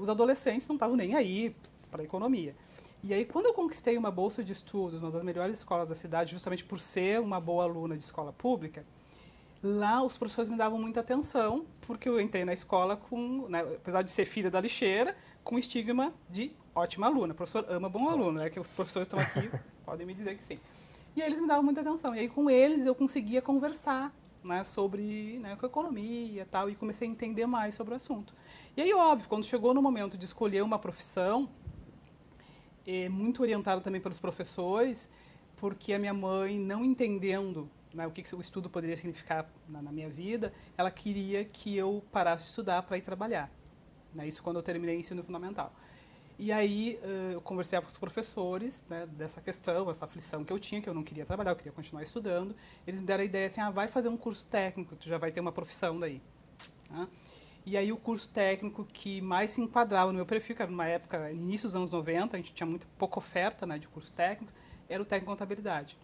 Os adolescentes não estavam nem aí para a economia. E aí quando eu conquistei uma bolsa de estudos, uma das melhores escolas da cidade, justamente por ser uma boa aluna de escola pública, lá os professores me davam muita atenção, porque eu entrei na escola com, né, apesar de ser filha da lixeira, com estigma de ótima aluna. O professor ama bom aluno, né? Que os professores estão aqui, podem me dizer que sim. E aí eles me davam muita atenção. E aí com eles eu conseguia conversar, né, sobre, né, com a economia e tal, e comecei a entender mais sobre o assunto. E aí, óbvio, quando chegou no momento de escolher uma profissão, muito orientada também pelos professores, porque a minha mãe, não entendendo, né, o que o estudo poderia significar na minha vida, ela queria que eu parasse de estudar para ir trabalhar. Né, isso quando eu terminei o ensino fundamental. E aí eu conversei com os professores, né, dessa questão, essa aflição que eu tinha, que eu não queria trabalhar, eu queria continuar estudando. Eles me deram a ideia assim, vai fazer um curso técnico, tu já vai ter uma profissão daí. Tá? E aí o curso técnico que mais se enquadrava no meu perfil, que era numa época, início dos anos 90, a gente tinha muito pouca oferta, né, de curso técnico, era o técnico em contabilidade.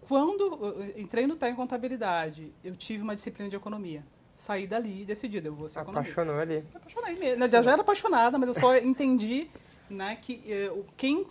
Quando eu entrei no técnico em contabilidade, eu tive uma disciplina de economia. Saí dali e decidi, eu vou ser economista. Apaixonou ali? Me apaixonei mesmo. Já era apaixonada, mas eu só entendi, né, que quem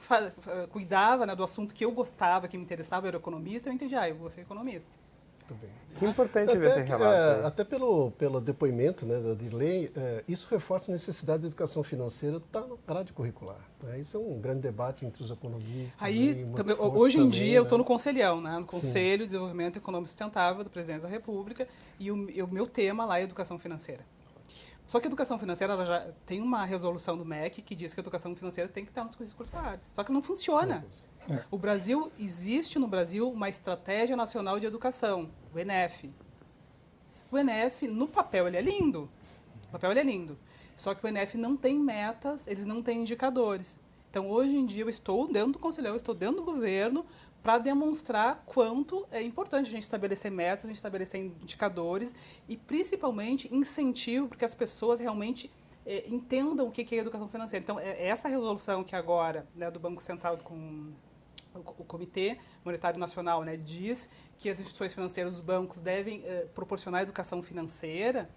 cuidava, né, do assunto que eu gostava, que me interessava, era economista, eu entendi, eu vou ser economista. Muito bem. Que importante ver esse relato. Até pelo depoimento, né, da Dirley, isso reforça a necessidade da educação financeira estar na grade curricular. Né? Isso é um grande debate entre os economistas. Aí, hoje em dia, eu estou no Conselhão, né, no Conselho de Desenvolvimento Econômico Sustentável da Presidência da República, e o meu tema lá é educação financeira. Só que a educação financeira, ela já tem uma resolução do MEC que diz que a educação financeira tem que estar nos cursos escolares. Só que não funciona. O Brasil, existe no Brasil uma estratégia nacional de educação, o ENEF. O ENEF, no papel, ele é lindo. No papel, ele é lindo. Só que o ENEF não tem metas, eles não têm indicadores. Então, hoje em dia, eu estou dentro do conselhão, eu estou dentro do governo para demonstrar quanto é importante a gente estabelecer metas, a gente estabelecer indicadores e, principalmente, incentivo para que as pessoas realmente entendam o que é educação financeira. Então, essa resolução que agora, né, do Banco Central com o Comitê Monetário Nacional, né, diz que as instituições financeiras, os bancos, devem proporcionar educação financeira.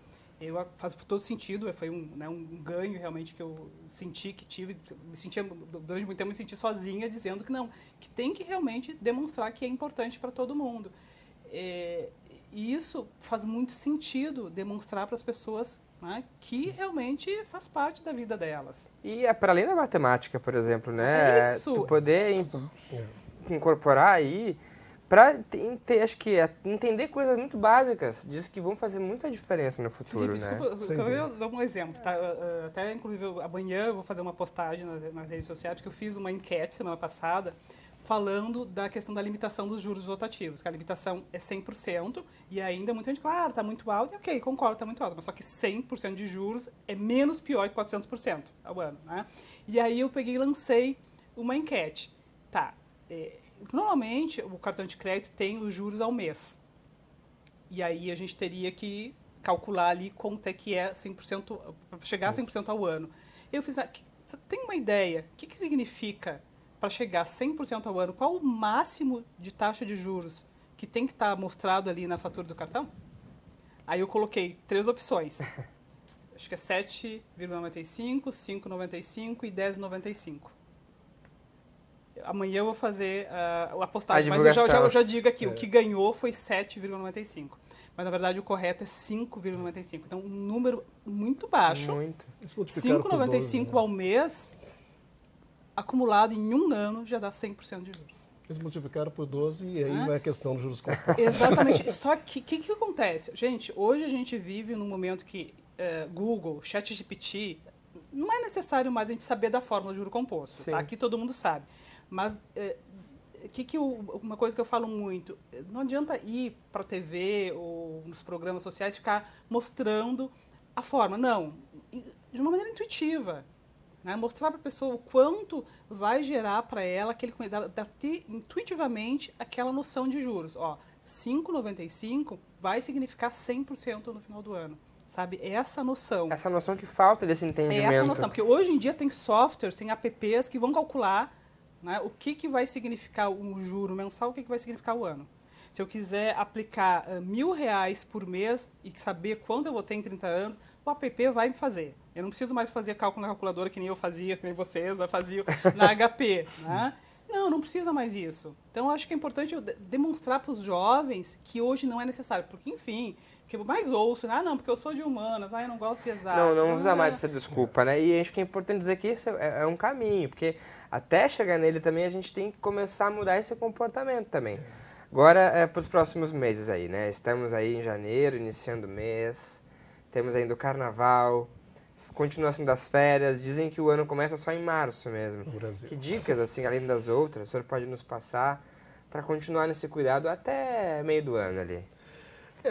Faz todo sentido, foi um ganho realmente que eu senti, que tive, me sentia, durante muito tempo me senti sozinha dizendo que não, que tem que realmente demonstrar que é importante para todo mundo. E isso faz muito sentido, demonstrar para as pessoas, né, que realmente faz parte da vida delas. E é para além da matemática, por exemplo, né? É isso. Tu poder incorporar aí para acho que entender coisas muito básicas, diz que vão fazer muita diferença no futuro, Felipe, né? desculpa, eu queria dar um exemplo. Tá? Até, inclusive, amanhã eu vou fazer uma postagem nas redes sociais, porque eu fiz uma enquete semana passada falando da questão da limitação dos juros rotativos, que a limitação é 100%, e ainda muita gente, claro, está muito alto, e ok, concordo, está muito alto, mas só que 100% de juros é menos pior que 400% ao ano, né? E aí eu peguei e lancei uma enquete. Tá, normalmente, o cartão de crédito tem os juros ao mês. E aí a gente teria que calcular ali quanto é que é 100%, para chegar a 100% ao ano. Eu fiz, você tem uma ideia, o que significa para chegar a 100% ao ano? Qual o máximo de taxa de juros que tem que estar mostrado ali na fatura do cartão? Aí eu coloquei 3 opções. Acho que é 7,95, 5,95 e 10,95. Amanhã eu vou fazer a postagem, mas eu já digo aqui, o que ganhou foi 7,95. Mas, na verdade, o correto é 5,95. Então, um número muito baixo. Muito. 5,95 ao mês, acumulado em um ano, já dá 100% de juros. Eles multiplicaram por 12 e aí vai a questão dos juros compostos. Exatamente. Só que o que acontece? Gente, hoje a gente vive num momento que Google, ChatGPT, não é necessário mais a gente saber da fórmula de juro composto. Tá? Aqui todo mundo sabe. Mas uma coisa que eu falo muito, não adianta ir para a TV ou nos programas sociais ficar mostrando a forma. Não, de uma maneira intuitiva. Né? Mostrar para a pessoa o quanto vai gerar para ela, ter intuitivamente aquela noção de juros. Ó, 5,95 vai significar 100% no final do ano. Sabe? Essa noção. Essa noção que falta desse entendimento. É essa noção, porque hoje em dia tem softwares, tem apps que vão calcular, né, o que vai significar um juro mensal, o que vai significar o ano. Se eu quiser aplicar R$1.000 por mês e saber quanto eu vou ter em 30 anos, o app vai me fazer. Eu não preciso mais fazer cálculo na calculadora que nem eu fazia, que nem vocês faziam na HP. Né? Não precisa mais isso. Então, eu acho que é importante eu demonstrar para os jovens que hoje não é necessário. Porque, enfim, que eu mais ouço, não, porque eu sou de humanas, eu não gosto de exatas. Não usa mais essa desculpa, né? E acho que é importante dizer que isso é um caminho, porque até chegar nele também a gente tem que começar a mudar esse comportamento também. Agora, para os próximos meses aí, né? Estamos aí em janeiro, iniciando o mês, temos ainda o carnaval, continuação das férias, dizem que o ano começa só em março mesmo. No Brasil. Que dicas, assim, além das outras, o senhor pode nos passar para continuar nesse cuidado até meio do ano ali?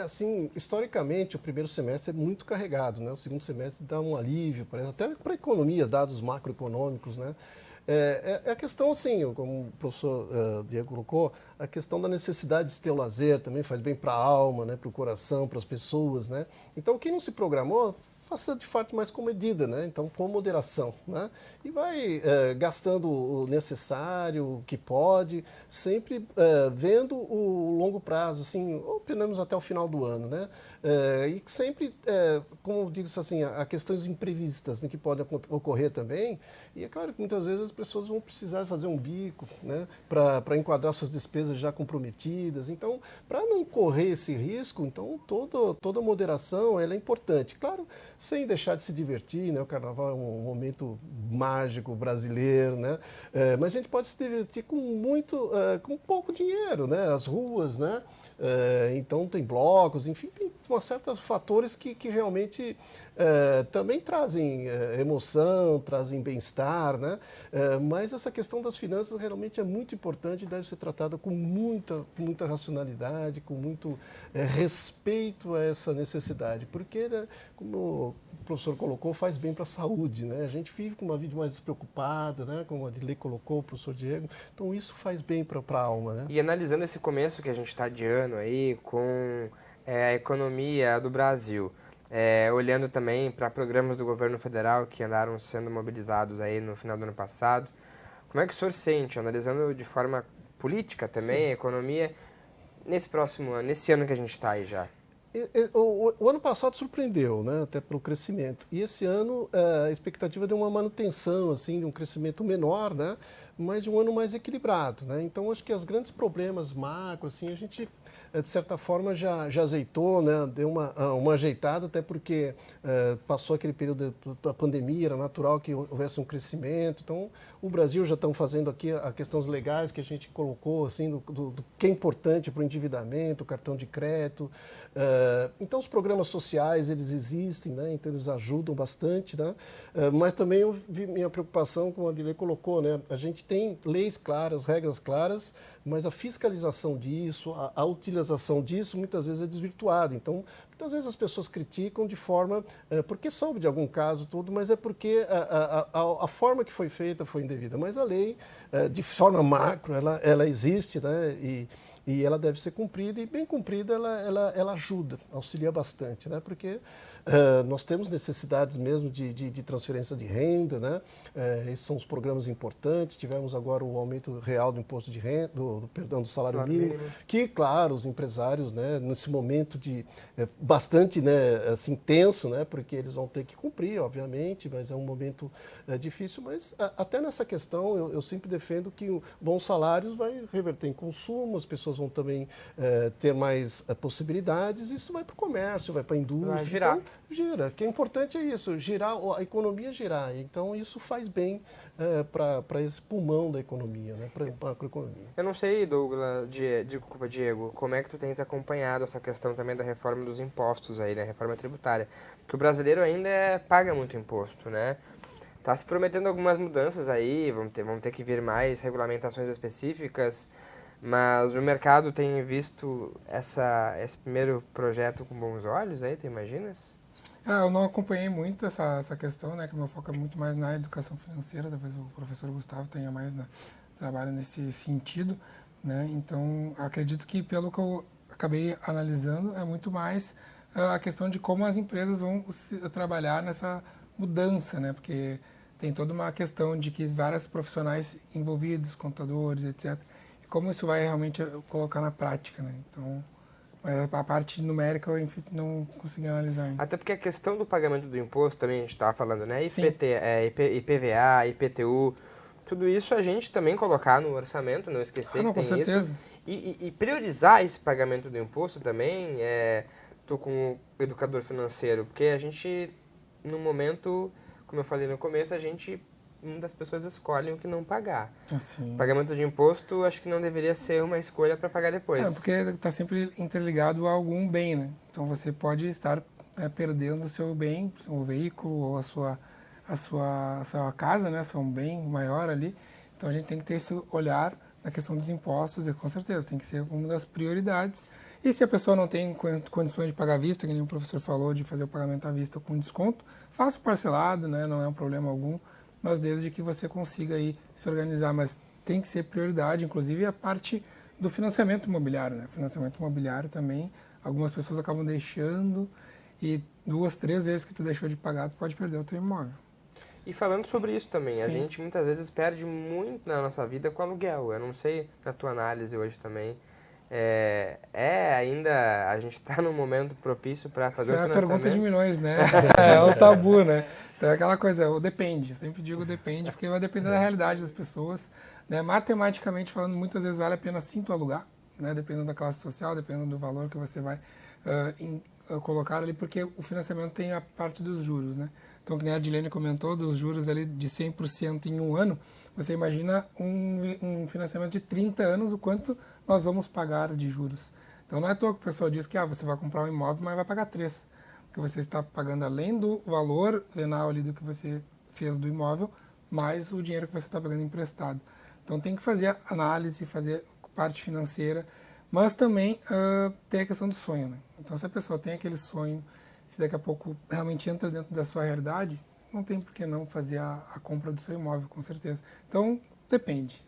Assim, historicamente, o primeiro semestre é muito carregado, né? O segundo semestre dá um alívio, até para a economia, dados macroeconômicos, né? É a questão, assim, como o professor Diego colocou, a questão da necessidade de ter o lazer também faz bem para a alma, né? Para o coração, para as pessoas, né? Então, quem não se programou, faça de fato mais com medida, né? Então, com moderação, né? E vai gastando o necessário, o que pode, sempre vendo o longo prazo, assim, ou pelo menos até o final do ano, né? E sempre, como eu digo assim, há questões imprevistas, né, que podem ocorrer também. E é claro que muitas vezes as pessoas vão precisar fazer um bico, né, para enquadrar suas despesas já comprometidas. Então, para não correr esse risco, então toda moderação ela é importante. Claro, sem deixar de se divertir, né? O carnaval é um momento mágico brasileiro, né? Mas a gente pode se divertir com pouco dinheiro, né? As ruas, né? Então tem blocos, enfim, tem uma certa fatores que realmente também trazem emoção, trazem bem-estar, né? Mas essa questão das finanças realmente é muito importante e deve ser tratada com muita racionalidade, com muito respeito a essa necessidade, porque, né, como o professor colocou, faz bem para a saúde, né? A gente vive com uma vida mais despreocupada, né? Como a Adilei colocou, o professor Diego, então isso faz bem para a alma, né? E analisando esse começo que a gente está de ano aí com a economia do Brasil, olhando também para programas do governo federal que andaram sendo mobilizados aí no final do ano passado, como é que o senhor sente, analisando de forma política também, a economia, nesse próximo ano, nesse ano que a gente está aí já? O ano passado surpreendeu, né, até pelo crescimento. E esse ano a expectativa é de uma manutenção, assim, de um crescimento menor, né, mas de um ano mais equilibrado, né? Então acho que os grandes problemas macro, assim, a gente de certa forma já azeitou, né, deu uma ajeitada, até porque passou aquele período da pandemia, era natural que houvesse um crescimento. Então o Brasil já estão fazendo aqui a questões legais que a gente colocou, assim, do que é importante para o endividamento, o cartão de crédito. Então os programas sociais, eles existem, né? Então eles ajudam bastante, né? Mas também eu vi minha preocupação, como a Adilei colocou, né? A gente tem leis claras, regras claras, mas a fiscalização disso, a utilização disso, muitas vezes é desvirtuada. Então, muitas vezes as pessoas criticam de forma, porque soube de algum caso, tudo, mas é porque a forma que foi feita foi indevida. Mas a lei, de forma macro, ela existe, né? E ela deve ser cumprida, e bem cumprida ela ajuda, auxilia bastante, né? Porque nós temos necessidades mesmo de transferência de renda, né? Esses são os programas importantes. Tivemos agora o aumento real do imposto de renda, do salário mínimo, que, claro, os empresários, né, nesse momento bastante, né, assim, tenso, né, porque eles vão ter que cumprir, obviamente, mas é um momento difícil. Mas até nessa questão eu sempre defendo que bons salários vai reverter em consumo, as pessoas vão também ter mais possibilidades, isso vai para o comércio, vai para a indústria. Vai girar. Então, gira. O que é importante é isso, girar, a economia girar. Então isso faz bem para esse pulmão da economia, né? Para a macroeconomia. Eu não sei, Douglas, Diego, como é que tu tens acompanhado essa questão também da reforma dos impostos aí, né? Reforma tributária. Porque o brasileiro ainda paga muito imposto, né? Tá se prometendo algumas mudanças aí, vão ter que vir mais regulamentações específicas, mas o mercado tem visto esse primeiro projeto com bons olhos aí, tu imaginas? Eu não acompanhei muito essa questão, né, que o meu foco é muito mais na educação financeira, talvez o professor Gustavo tenha mais trabalho nesse sentido, né, então acredito que pelo que eu acabei analisando é muito mais a questão de como as empresas vão trabalhar nessa mudança, né, porque tem toda uma questão de que vários profissionais envolvidos, contadores, etc., e como isso vai realmente colocar na prática, né, então... Mas a parte numérica eu não consegui analisar ainda. Até porque a questão do pagamento do imposto também a gente estava falando, né? IPVA, IPTU, tudo isso a gente também colocar no orçamento, não esquecer que com tem certeza. isso. E priorizar esse pagamento do imposto também, estou com o educador financeiro, porque a gente, no momento, como eu falei no começo, das pessoas escolhe o que não pagar. Assim. Pagamento de imposto, acho que não deveria ser uma escolha para pagar depois. Porque está sempre interligado a algum bem, né? Então você pode estar perdendo o seu bem, o veículo ou a sua casa, né? Seu bem maior ali. Então a gente tem que ter esse olhar na questão dos impostos, e com certeza tem que ser uma das prioridades. E se a pessoa não tem condições de pagar à vista, que nem o professor falou, de fazer o pagamento à vista com desconto, faça parcelado, né? Não é um problema algum, mas desde que você consiga aí se organizar. Mas tem que ser prioridade, inclusive a parte do financiamento imobiliário, né? Financiamento imobiliário também, algumas pessoas acabam deixando, e 2, 3 vezes que tu deixou de pagar, tu pode perder o teu imóvel. E falando sobre isso também, a Sim. gente muitas vezes perde muito na nossa vida com aluguel. Eu não sei, na tua análise hoje também, ainda a gente está num momento propício para fazer Essa um é a financiamento? pergunta de milhões, né? É o tabu, né? Então é aquela coisa, o depende. Eu sempre digo depende, porque vai depender da realidade das pessoas. Né? Matematicamente falando, muitas vezes vale a pena sim tu alugar, né? Dependendo da classe social, dependendo do valor que você vai colocar ali, porque o financiamento tem a parte dos juros, né? Então, que nem a Adilene comentou, dos juros ali de 100% em um ano, você imagina um financiamento de 30 anos, o quanto nós vamos pagar de juros. Então não é à toa que o pessoal diz que você vai comprar um imóvel, mas vai pagar 3. Porque você está pagando além do valor venal ali do que você fez do imóvel, mais o dinheiro que você está pagando emprestado. Então tem que fazer análise, fazer parte financeira, mas também tem a questão do sonho, né? Então se a pessoa tem aquele sonho, se daqui a pouco realmente entra dentro da sua realidade, não tem por que não fazer a compra do seu imóvel, com certeza. Então depende.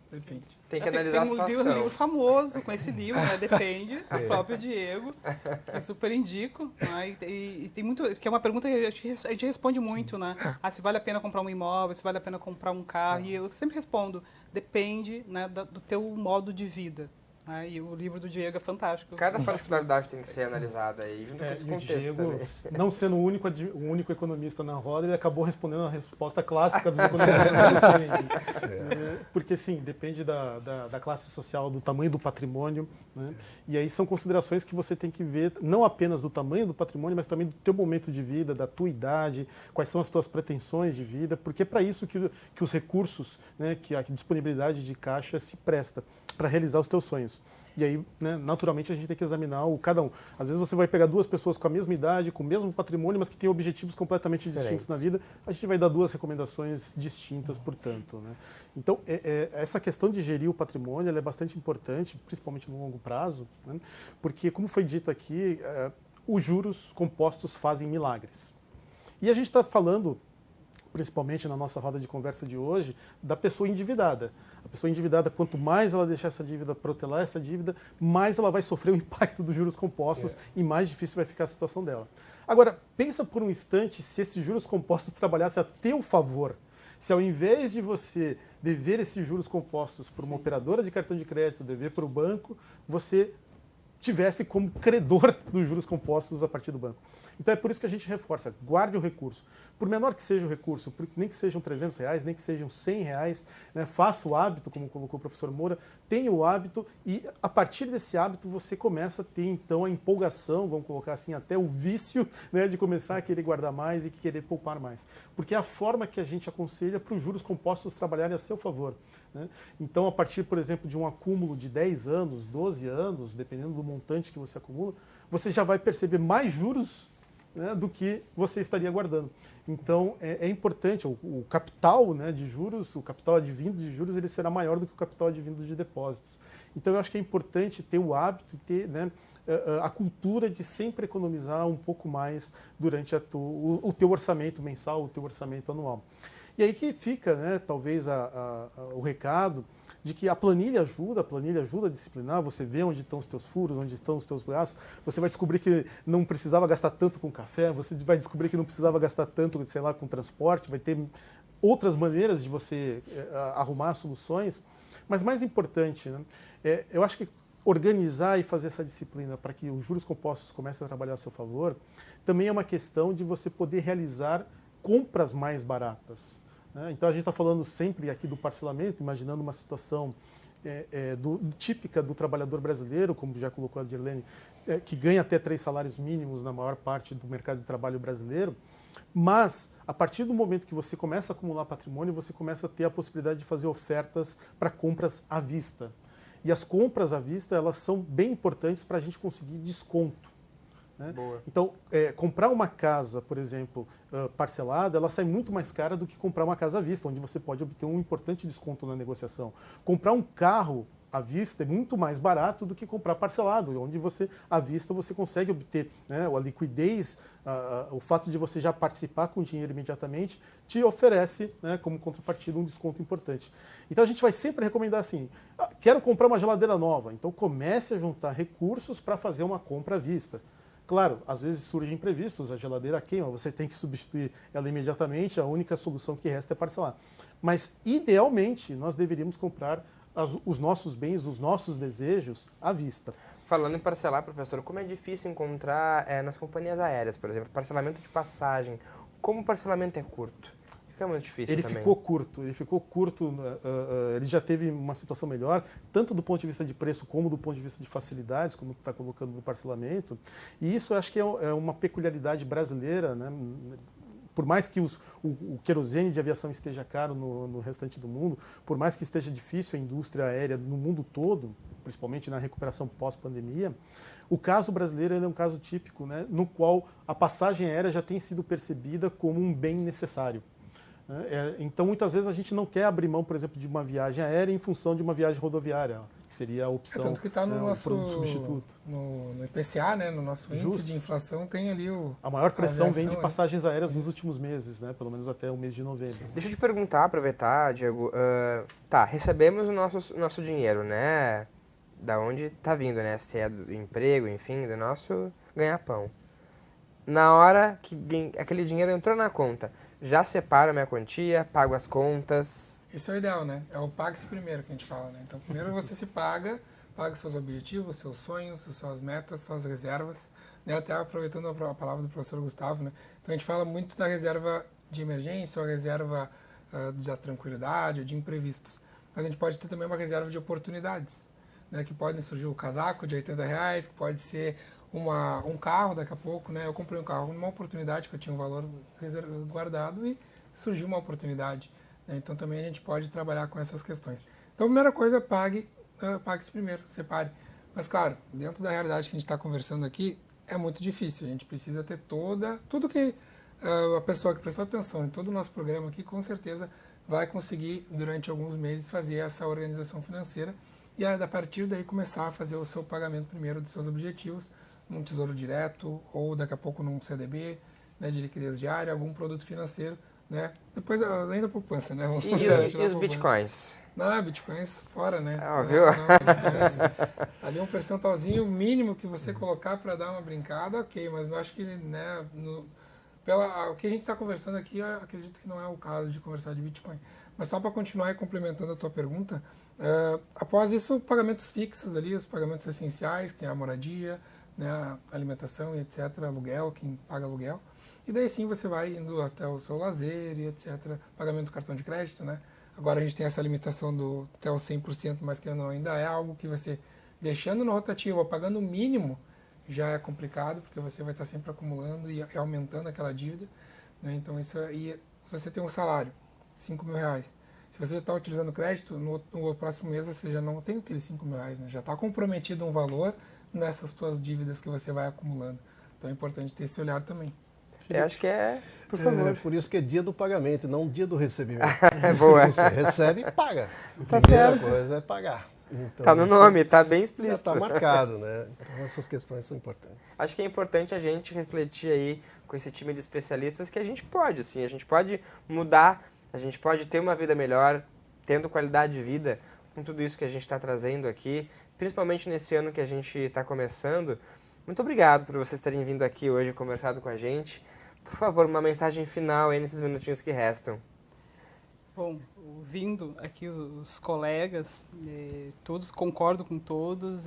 Tem que analisar a situação. Tem um livro famoso com esse livro, né? Depende, do próprio Diego, que eu super indico. Né? E tem muito, que é uma pergunta que a gente responde muito, né? Se vale a pena comprar um imóvel, se vale a pena comprar um carro. E eu sempre respondo, depende, né, do teu modo de vida. Né? E o livro do Diego é fantástico. Cada particularidade tem que ser analisada aí, junto com esse contexto. O Diego, também. não sendo o único economista na roda, ele acabou respondendo a resposta clássica dos economistas. Porque, sim, depende da classe social, do tamanho do patrimônio. Né? E aí são considerações que você tem que ver, não apenas do tamanho do patrimônio, mas também do teu momento de vida, da tua idade, quais são as tuas pretensões de vida, porque é para isso que os recursos, né, que a disponibilidade de caixa se presta, para realizar os teus sonhos. E aí, né, naturalmente, a gente tem que examinar cada um. Às vezes você vai pegar duas pessoas com a mesma idade, com o mesmo patrimônio, mas que têm objetivos completamente distintos na vida. A gente vai dar duas recomendações distintas, portanto. Né? Então, essa questão de gerir o patrimônio ela é bastante importante, principalmente no longo prazo, né? Porque, como foi dito aqui, os juros compostos fazem milagres. E a gente está falando, principalmente na nossa roda de conversa de hoje, da pessoa endividada. A pessoa endividada, quanto mais ela deixar essa dívida, protelar essa dívida, mais ela vai sofrer o impacto dos juros compostos e mais difícil vai ficar a situação dela. Agora, pensa por um instante se esses juros compostos trabalhassem a teu favor. Se ao invés de você dever esses juros compostos para uma operadora de cartão de crédito, dever para o banco, você tivesse como credor dos juros compostos a partir do banco. Então é por isso que a gente reforça, guarde o recurso. Por menor que seja o recurso, nem que sejam R$300, nem que sejam R$100, né, faça o hábito, como colocou o professor Moura, tenha o hábito e a partir desse hábito você começa a ter então a empolgação, vamos colocar assim, até o vício, né, de começar a querer guardar mais e querer poupar mais. Porque é a forma que a gente aconselha para os juros compostos trabalharem a seu favor. Né? Então, a partir, por exemplo, de um acúmulo de 10 anos, 12 anos, dependendo do montante que você acumula, você já vai perceber mais juros, né, do que você estaria guardando. Então, é importante, o capital, né, de juros, o capital advindo de juros, ele será maior do que o capital advindo de depósitos. Então, eu acho que é importante ter o hábito e ter, né, a cultura de sempre economizar um pouco mais durante o teu orçamento mensal, o teu orçamento anual. E aí que fica, né, talvez, o recado de que a planilha ajuda a disciplinar, você vê onde estão os teus furos, onde estão os teus gastos, você vai descobrir que não precisava gastar tanto com café, você vai descobrir que não precisava gastar tanto, sei lá, com transporte, vai ter outras maneiras de você arrumar soluções, mas mais importante, né, eu acho que organizar e fazer essa disciplina para que os juros compostos comecem a trabalhar a seu favor, também é uma questão de você poder realizar compras mais baratas. Então a gente está falando sempre aqui do parcelamento, imaginando uma situação típica do trabalhador brasileiro, como já colocou a Dirlene, que ganha até 3 salários mínimos na maior parte do mercado de trabalho brasileiro, mas a partir do momento que você começa a acumular patrimônio, você começa a ter a possibilidade de fazer ofertas para compras à vista. E as compras à vista, elas são bem importantes para a gente conseguir desconto. Né? Então, comprar uma casa, por exemplo, parcelada, ela sai muito mais cara do que comprar uma casa à vista, onde você pode obter um importante desconto na negociação. Comprar um carro à vista é muito mais barato do que comprar parcelado, onde à vista você consegue obter, né, a liquidez, o fato de você já participar com o dinheiro imediatamente, te oferece, né, como contrapartida um desconto importante. Então a gente vai sempre recomendar assim, quero comprar uma geladeira nova, então comece a juntar recursos para fazer uma compra à vista. Claro, às vezes surgem imprevistos, a geladeira queima, você tem que substituir ela imediatamente, a única solução que resta é parcelar. Mas, idealmente, nós deveríamos comprar os nossos bens, os nossos desejos à vista. Falando em parcelar, professor, como é difícil encontrar nas companhias aéreas, por exemplo, parcelamento de passagem, como o parcelamento é curto? Fica muito difícil ele também. Ele ficou curto, ele já teve uma situação melhor, tanto do ponto de vista de preço como do ponto de vista de facilidades, como está colocando no parcelamento. E isso eu acho que é uma peculiaridade brasileira, né, por mais que o querosene de aviação esteja caro no restante do mundo, por mais que esteja difícil a indústria aérea no mundo todo, principalmente na recuperação pós-pandemia, o caso brasileiro é um caso típico, né, no qual a passagem aérea já tem sido percebida como um bem necessário. Então, muitas vezes, a gente não quer abrir mão, por exemplo, de uma viagem aérea em função de uma viagem rodoviária, que seria a opção, tanto que está no nosso produto substituto. No IPCA, né, no nosso índice de inflação, tem ali a maior pressão vem de aviação, passagens aéreas nos últimos meses, né, pelo menos até o mês de novembro. Deixa eu te perguntar, aproveitar, Diego. Recebemos o nosso dinheiro, né? Da onde tá vindo, né? Se é do emprego, enfim, do nosso ganha-pão. Na hora que aquele dinheiro entrou na conta, já separo a minha quantia, pago as contas. Esse é o ideal, né? É o pague-se primeiro que a gente fala, né? Então, primeiro você se paga seus objetivos, seus sonhos, suas metas, suas reservas, né? Até aproveitando a palavra do professor Gustavo, né? Então, a gente fala muito da reserva de emergência, ou a reserva da tranquilidade, de imprevistos. Mas a gente pode ter também uma reserva de oportunidades, né? Que podem surgir o casaco de R$80, que pode ser um carro daqui a pouco, né? Eu comprei um carro numa oportunidade que eu tinha um valor guardado e surgiu uma oportunidade, né? Então também a gente pode trabalhar com essas questões. Então a primeira coisa, pague-se primeiro, separe. Mas claro, dentro da realidade que a gente está conversando aqui, é muito difícil. A gente precisa ter tudo que a pessoa que prestou atenção em todo o nosso programa aqui, com certeza vai conseguir durante alguns meses fazer essa organização financeira e a partir daí começar a fazer o seu pagamento primeiro dos seus objetivos, num tesouro direto ou daqui a pouco num CDB, né, de liquidez diária, algum produto financeiro, né? Depois, além da poupança, né? E os bitcoins? Não, bitcoins fora, né? Viu? Bitcoins, ali um percentualzinho mínimo que você colocar para dar uma brincada, ok, mas não acho que, né, o que a gente está conversando aqui, eu acredito que não é o caso de conversar de bitcoin. Mas só para continuar e complementando a tua pergunta, após isso, pagamentos fixos ali, os pagamentos essenciais, que é a moradia, né, a alimentação e etc., aluguel, quem paga aluguel. E daí sim você vai indo até o seu lazer e etc., pagamento do cartão de crédito, né? Agora a gente tem essa limitação até o 100%, mas que não, ainda é algo que você, deixando no rotativo ou pagando o mínimo, já é complicado, porque você vai estar sempre acumulando e aumentando aquela dívida, né? Então isso aí, você tem um salário, R$5.000. Se você está utilizando crédito, no próximo mês você já não tem aqueles R$5.000, né? Já está comprometido um valor nessas suas dívidas que você vai acumulando. Então é importante ter esse olhar também. Eu acho que por favor. Por isso que é dia do pagamento, não dia do recebimento. É boa. Você recebe e paga. Tá A primeira certo. coisa é pagar. Então, Tá no nome, tá bem explícito. Já está marcado, né? Então essas questões são importantes. Acho que é importante a gente refletir aí com esse time de especialistas que a gente pode, sim, a gente pode mudar, a gente pode ter uma vida melhor, tendo qualidade de vida com tudo isso que a gente está trazendo aqui, principalmente nesse ano que a gente está começando. Muito obrigado por vocês terem vindo aqui hoje e conversado com a gente. Por favor, uma mensagem final aí nesses minutinhos que restam. Bom, ouvindo aqui os colegas, todos concordo com todos,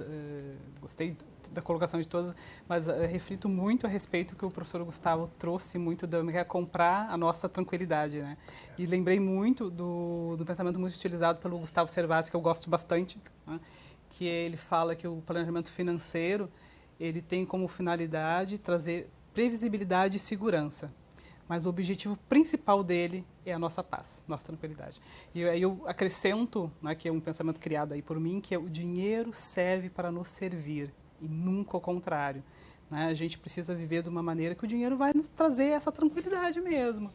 gostei da colocação de todos, mas reflito muito a respeito que o professor Gustavo trouxe muito da comprar a nossa tranquilidade, né? E lembrei muito do pensamento muito utilizado pelo Gustavo Servaz, que eu gosto bastante, né? Que ele fala que o planejamento financeiro ele tem como finalidade trazer previsibilidade e segurança. Mas o objetivo principal dele é a nossa paz, nossa tranquilidade. E aí eu acrescento, né, que é um pensamento criado aí por mim, que é o dinheiro serve para nos servir e nunca o contrário, né? A gente precisa viver de uma maneira que o dinheiro vai nos trazer essa tranquilidade mesmo,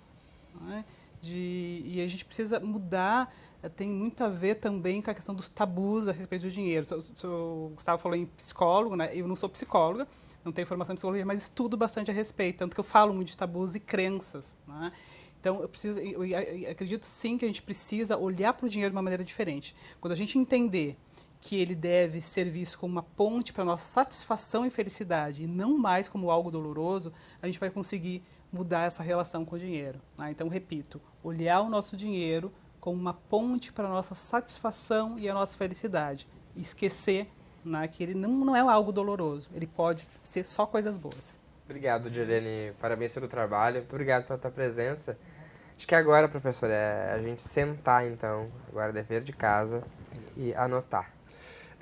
né? E a gente precisa mudar, tem muito a ver também com a questão dos tabus a respeito do dinheiro. O Gustavo falou em psicólogo, né? Eu não sou psicóloga, não tenho formação em psicologia, mas estudo bastante a respeito, tanto que eu falo muito de tabus e crenças, né? Então, eu acredito sim que a gente precisa olhar para o dinheiro de uma maneira diferente. Quando a gente entender que ele deve ser visto como uma ponte para a nossa satisfação e felicidade, e não mais como algo doloroso, a gente vai conseguir mudar essa relação com o dinheiro, né? Então, repito, olhar o nosso dinheiro como uma ponte para a nossa satisfação e a nossa felicidade. E esquecer, né, que ele não é algo doloroso, ele pode ser só coisas boas. Obrigado, Dirlene. Parabéns pelo trabalho. Muito obrigado pela tua presença. Acho que agora, professor, é a gente sentar, então, agora é dever de casa e anotar.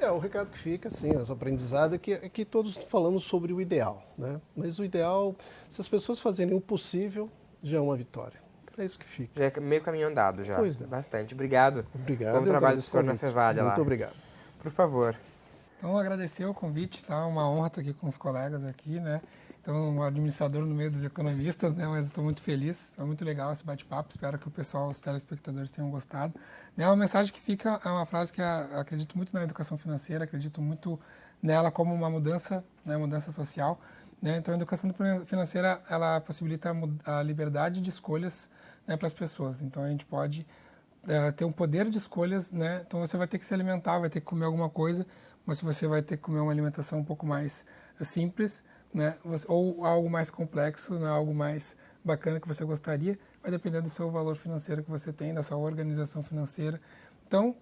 O recado que fica, assim, o aprendizado é que todos falamos sobre o ideal, né? Mas o ideal, se as pessoas fazerem o possível, já é uma vitória. É isso que fica. Já é meio caminho andado já. Pois é. Bastante. Obrigado. Obrigado. Bom eu trabalho do agradeço o senhor na convite. Fevalha lá. Muito obrigado. Por favor. Então, agradecer o convite, tá? Uma honra estar aqui com os colegas aqui, né? Então, um administrador no meio dos economistas, né? Mas estou muito feliz, é muito legal esse bate-papo, espero que o pessoal, os telespectadores tenham gostado. Né? Uma mensagem que fica, é uma frase que acredito muito na educação financeira, acredito muito nela como uma mudança, né? Mudança social. Né? Então, a educação financeira, ela possibilita a liberdade de escolhas, né, para as pessoas. Então, a gente pode ter um poder de escolhas, né? Então, você vai ter que se alimentar, vai ter que comer alguma coisa, mas você vai ter que comer uma alimentação um pouco mais simples, né? Ou algo mais complexo, né? Algo mais bacana que você gostaria, vai depender do seu valor financeiro que você tem, da sua organização financeira. Então,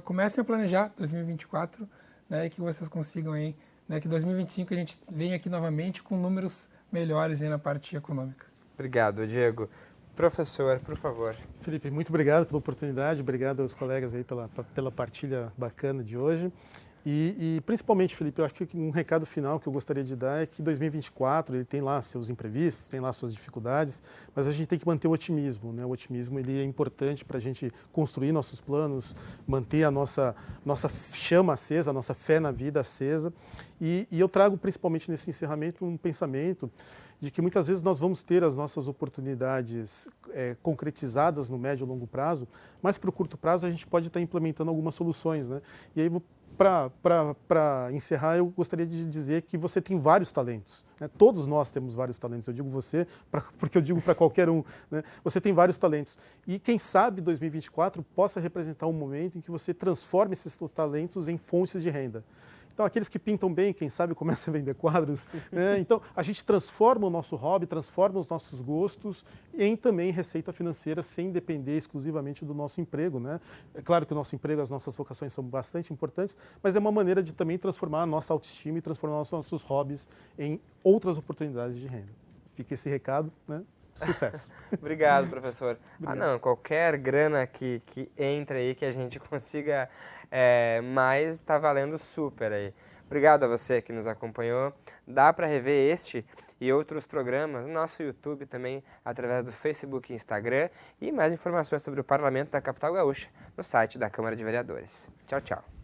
comecem a planejar 2024, né? E que vocês consigam aí, né? Que 2025 a gente venha aqui novamente com números melhores aí na parte econômica. Obrigado, Diego. Professor, por favor. Felipe, muito obrigado pela oportunidade, obrigado aos colegas aí pela partilha bacana de hoje. E principalmente, Felipe, eu acho que um recado final que eu gostaria de dar é que 2024 ele tem lá seus imprevistos, tem lá suas dificuldades, mas a gente tem que manter o otimismo, né? O otimismo ele é importante para a gente construir nossos planos, manter a nossa chama acesa, a nossa fé na vida acesa. E eu trago principalmente nesse encerramento um pensamento de que muitas vezes nós vamos ter as nossas oportunidades concretizadas no médio e longo prazo, mas para o curto prazo a gente pode estar implementando algumas soluções, né? E aí, para encerrar, eu gostaria de dizer que você tem vários talentos, né? Todos nós temos vários talentos, eu digo você, porque eu digo para qualquer um, né? Você tem vários talentos. E quem sabe 2024 possa representar um momento em que você transforme esses seus talentos em fontes de renda. Então, aqueles que pintam bem, quem sabe, começam a vender quadros. Né? Então, a gente transforma o nosso hobby, transforma os nossos gostos em também receita financeira, sem depender exclusivamente do nosso emprego. Né? É claro que o nosso emprego, as nossas vocações são bastante importantes, mas é uma maneira de também transformar a nossa autoestima e transformar os nossos hobbies em outras oportunidades de renda. Fica esse recado, né? Sucesso. Obrigado, professor. Obrigado. Não, qualquer grana que entre aí, que a gente consiga mais, está valendo super aí. Obrigado a você que nos acompanhou. Dá para rever este e outros programas no nosso YouTube também, através do Facebook e Instagram. E mais informações sobre o Parlamento da Capital Gaúcha no site da Câmara de Vereadores. Tchau, tchau.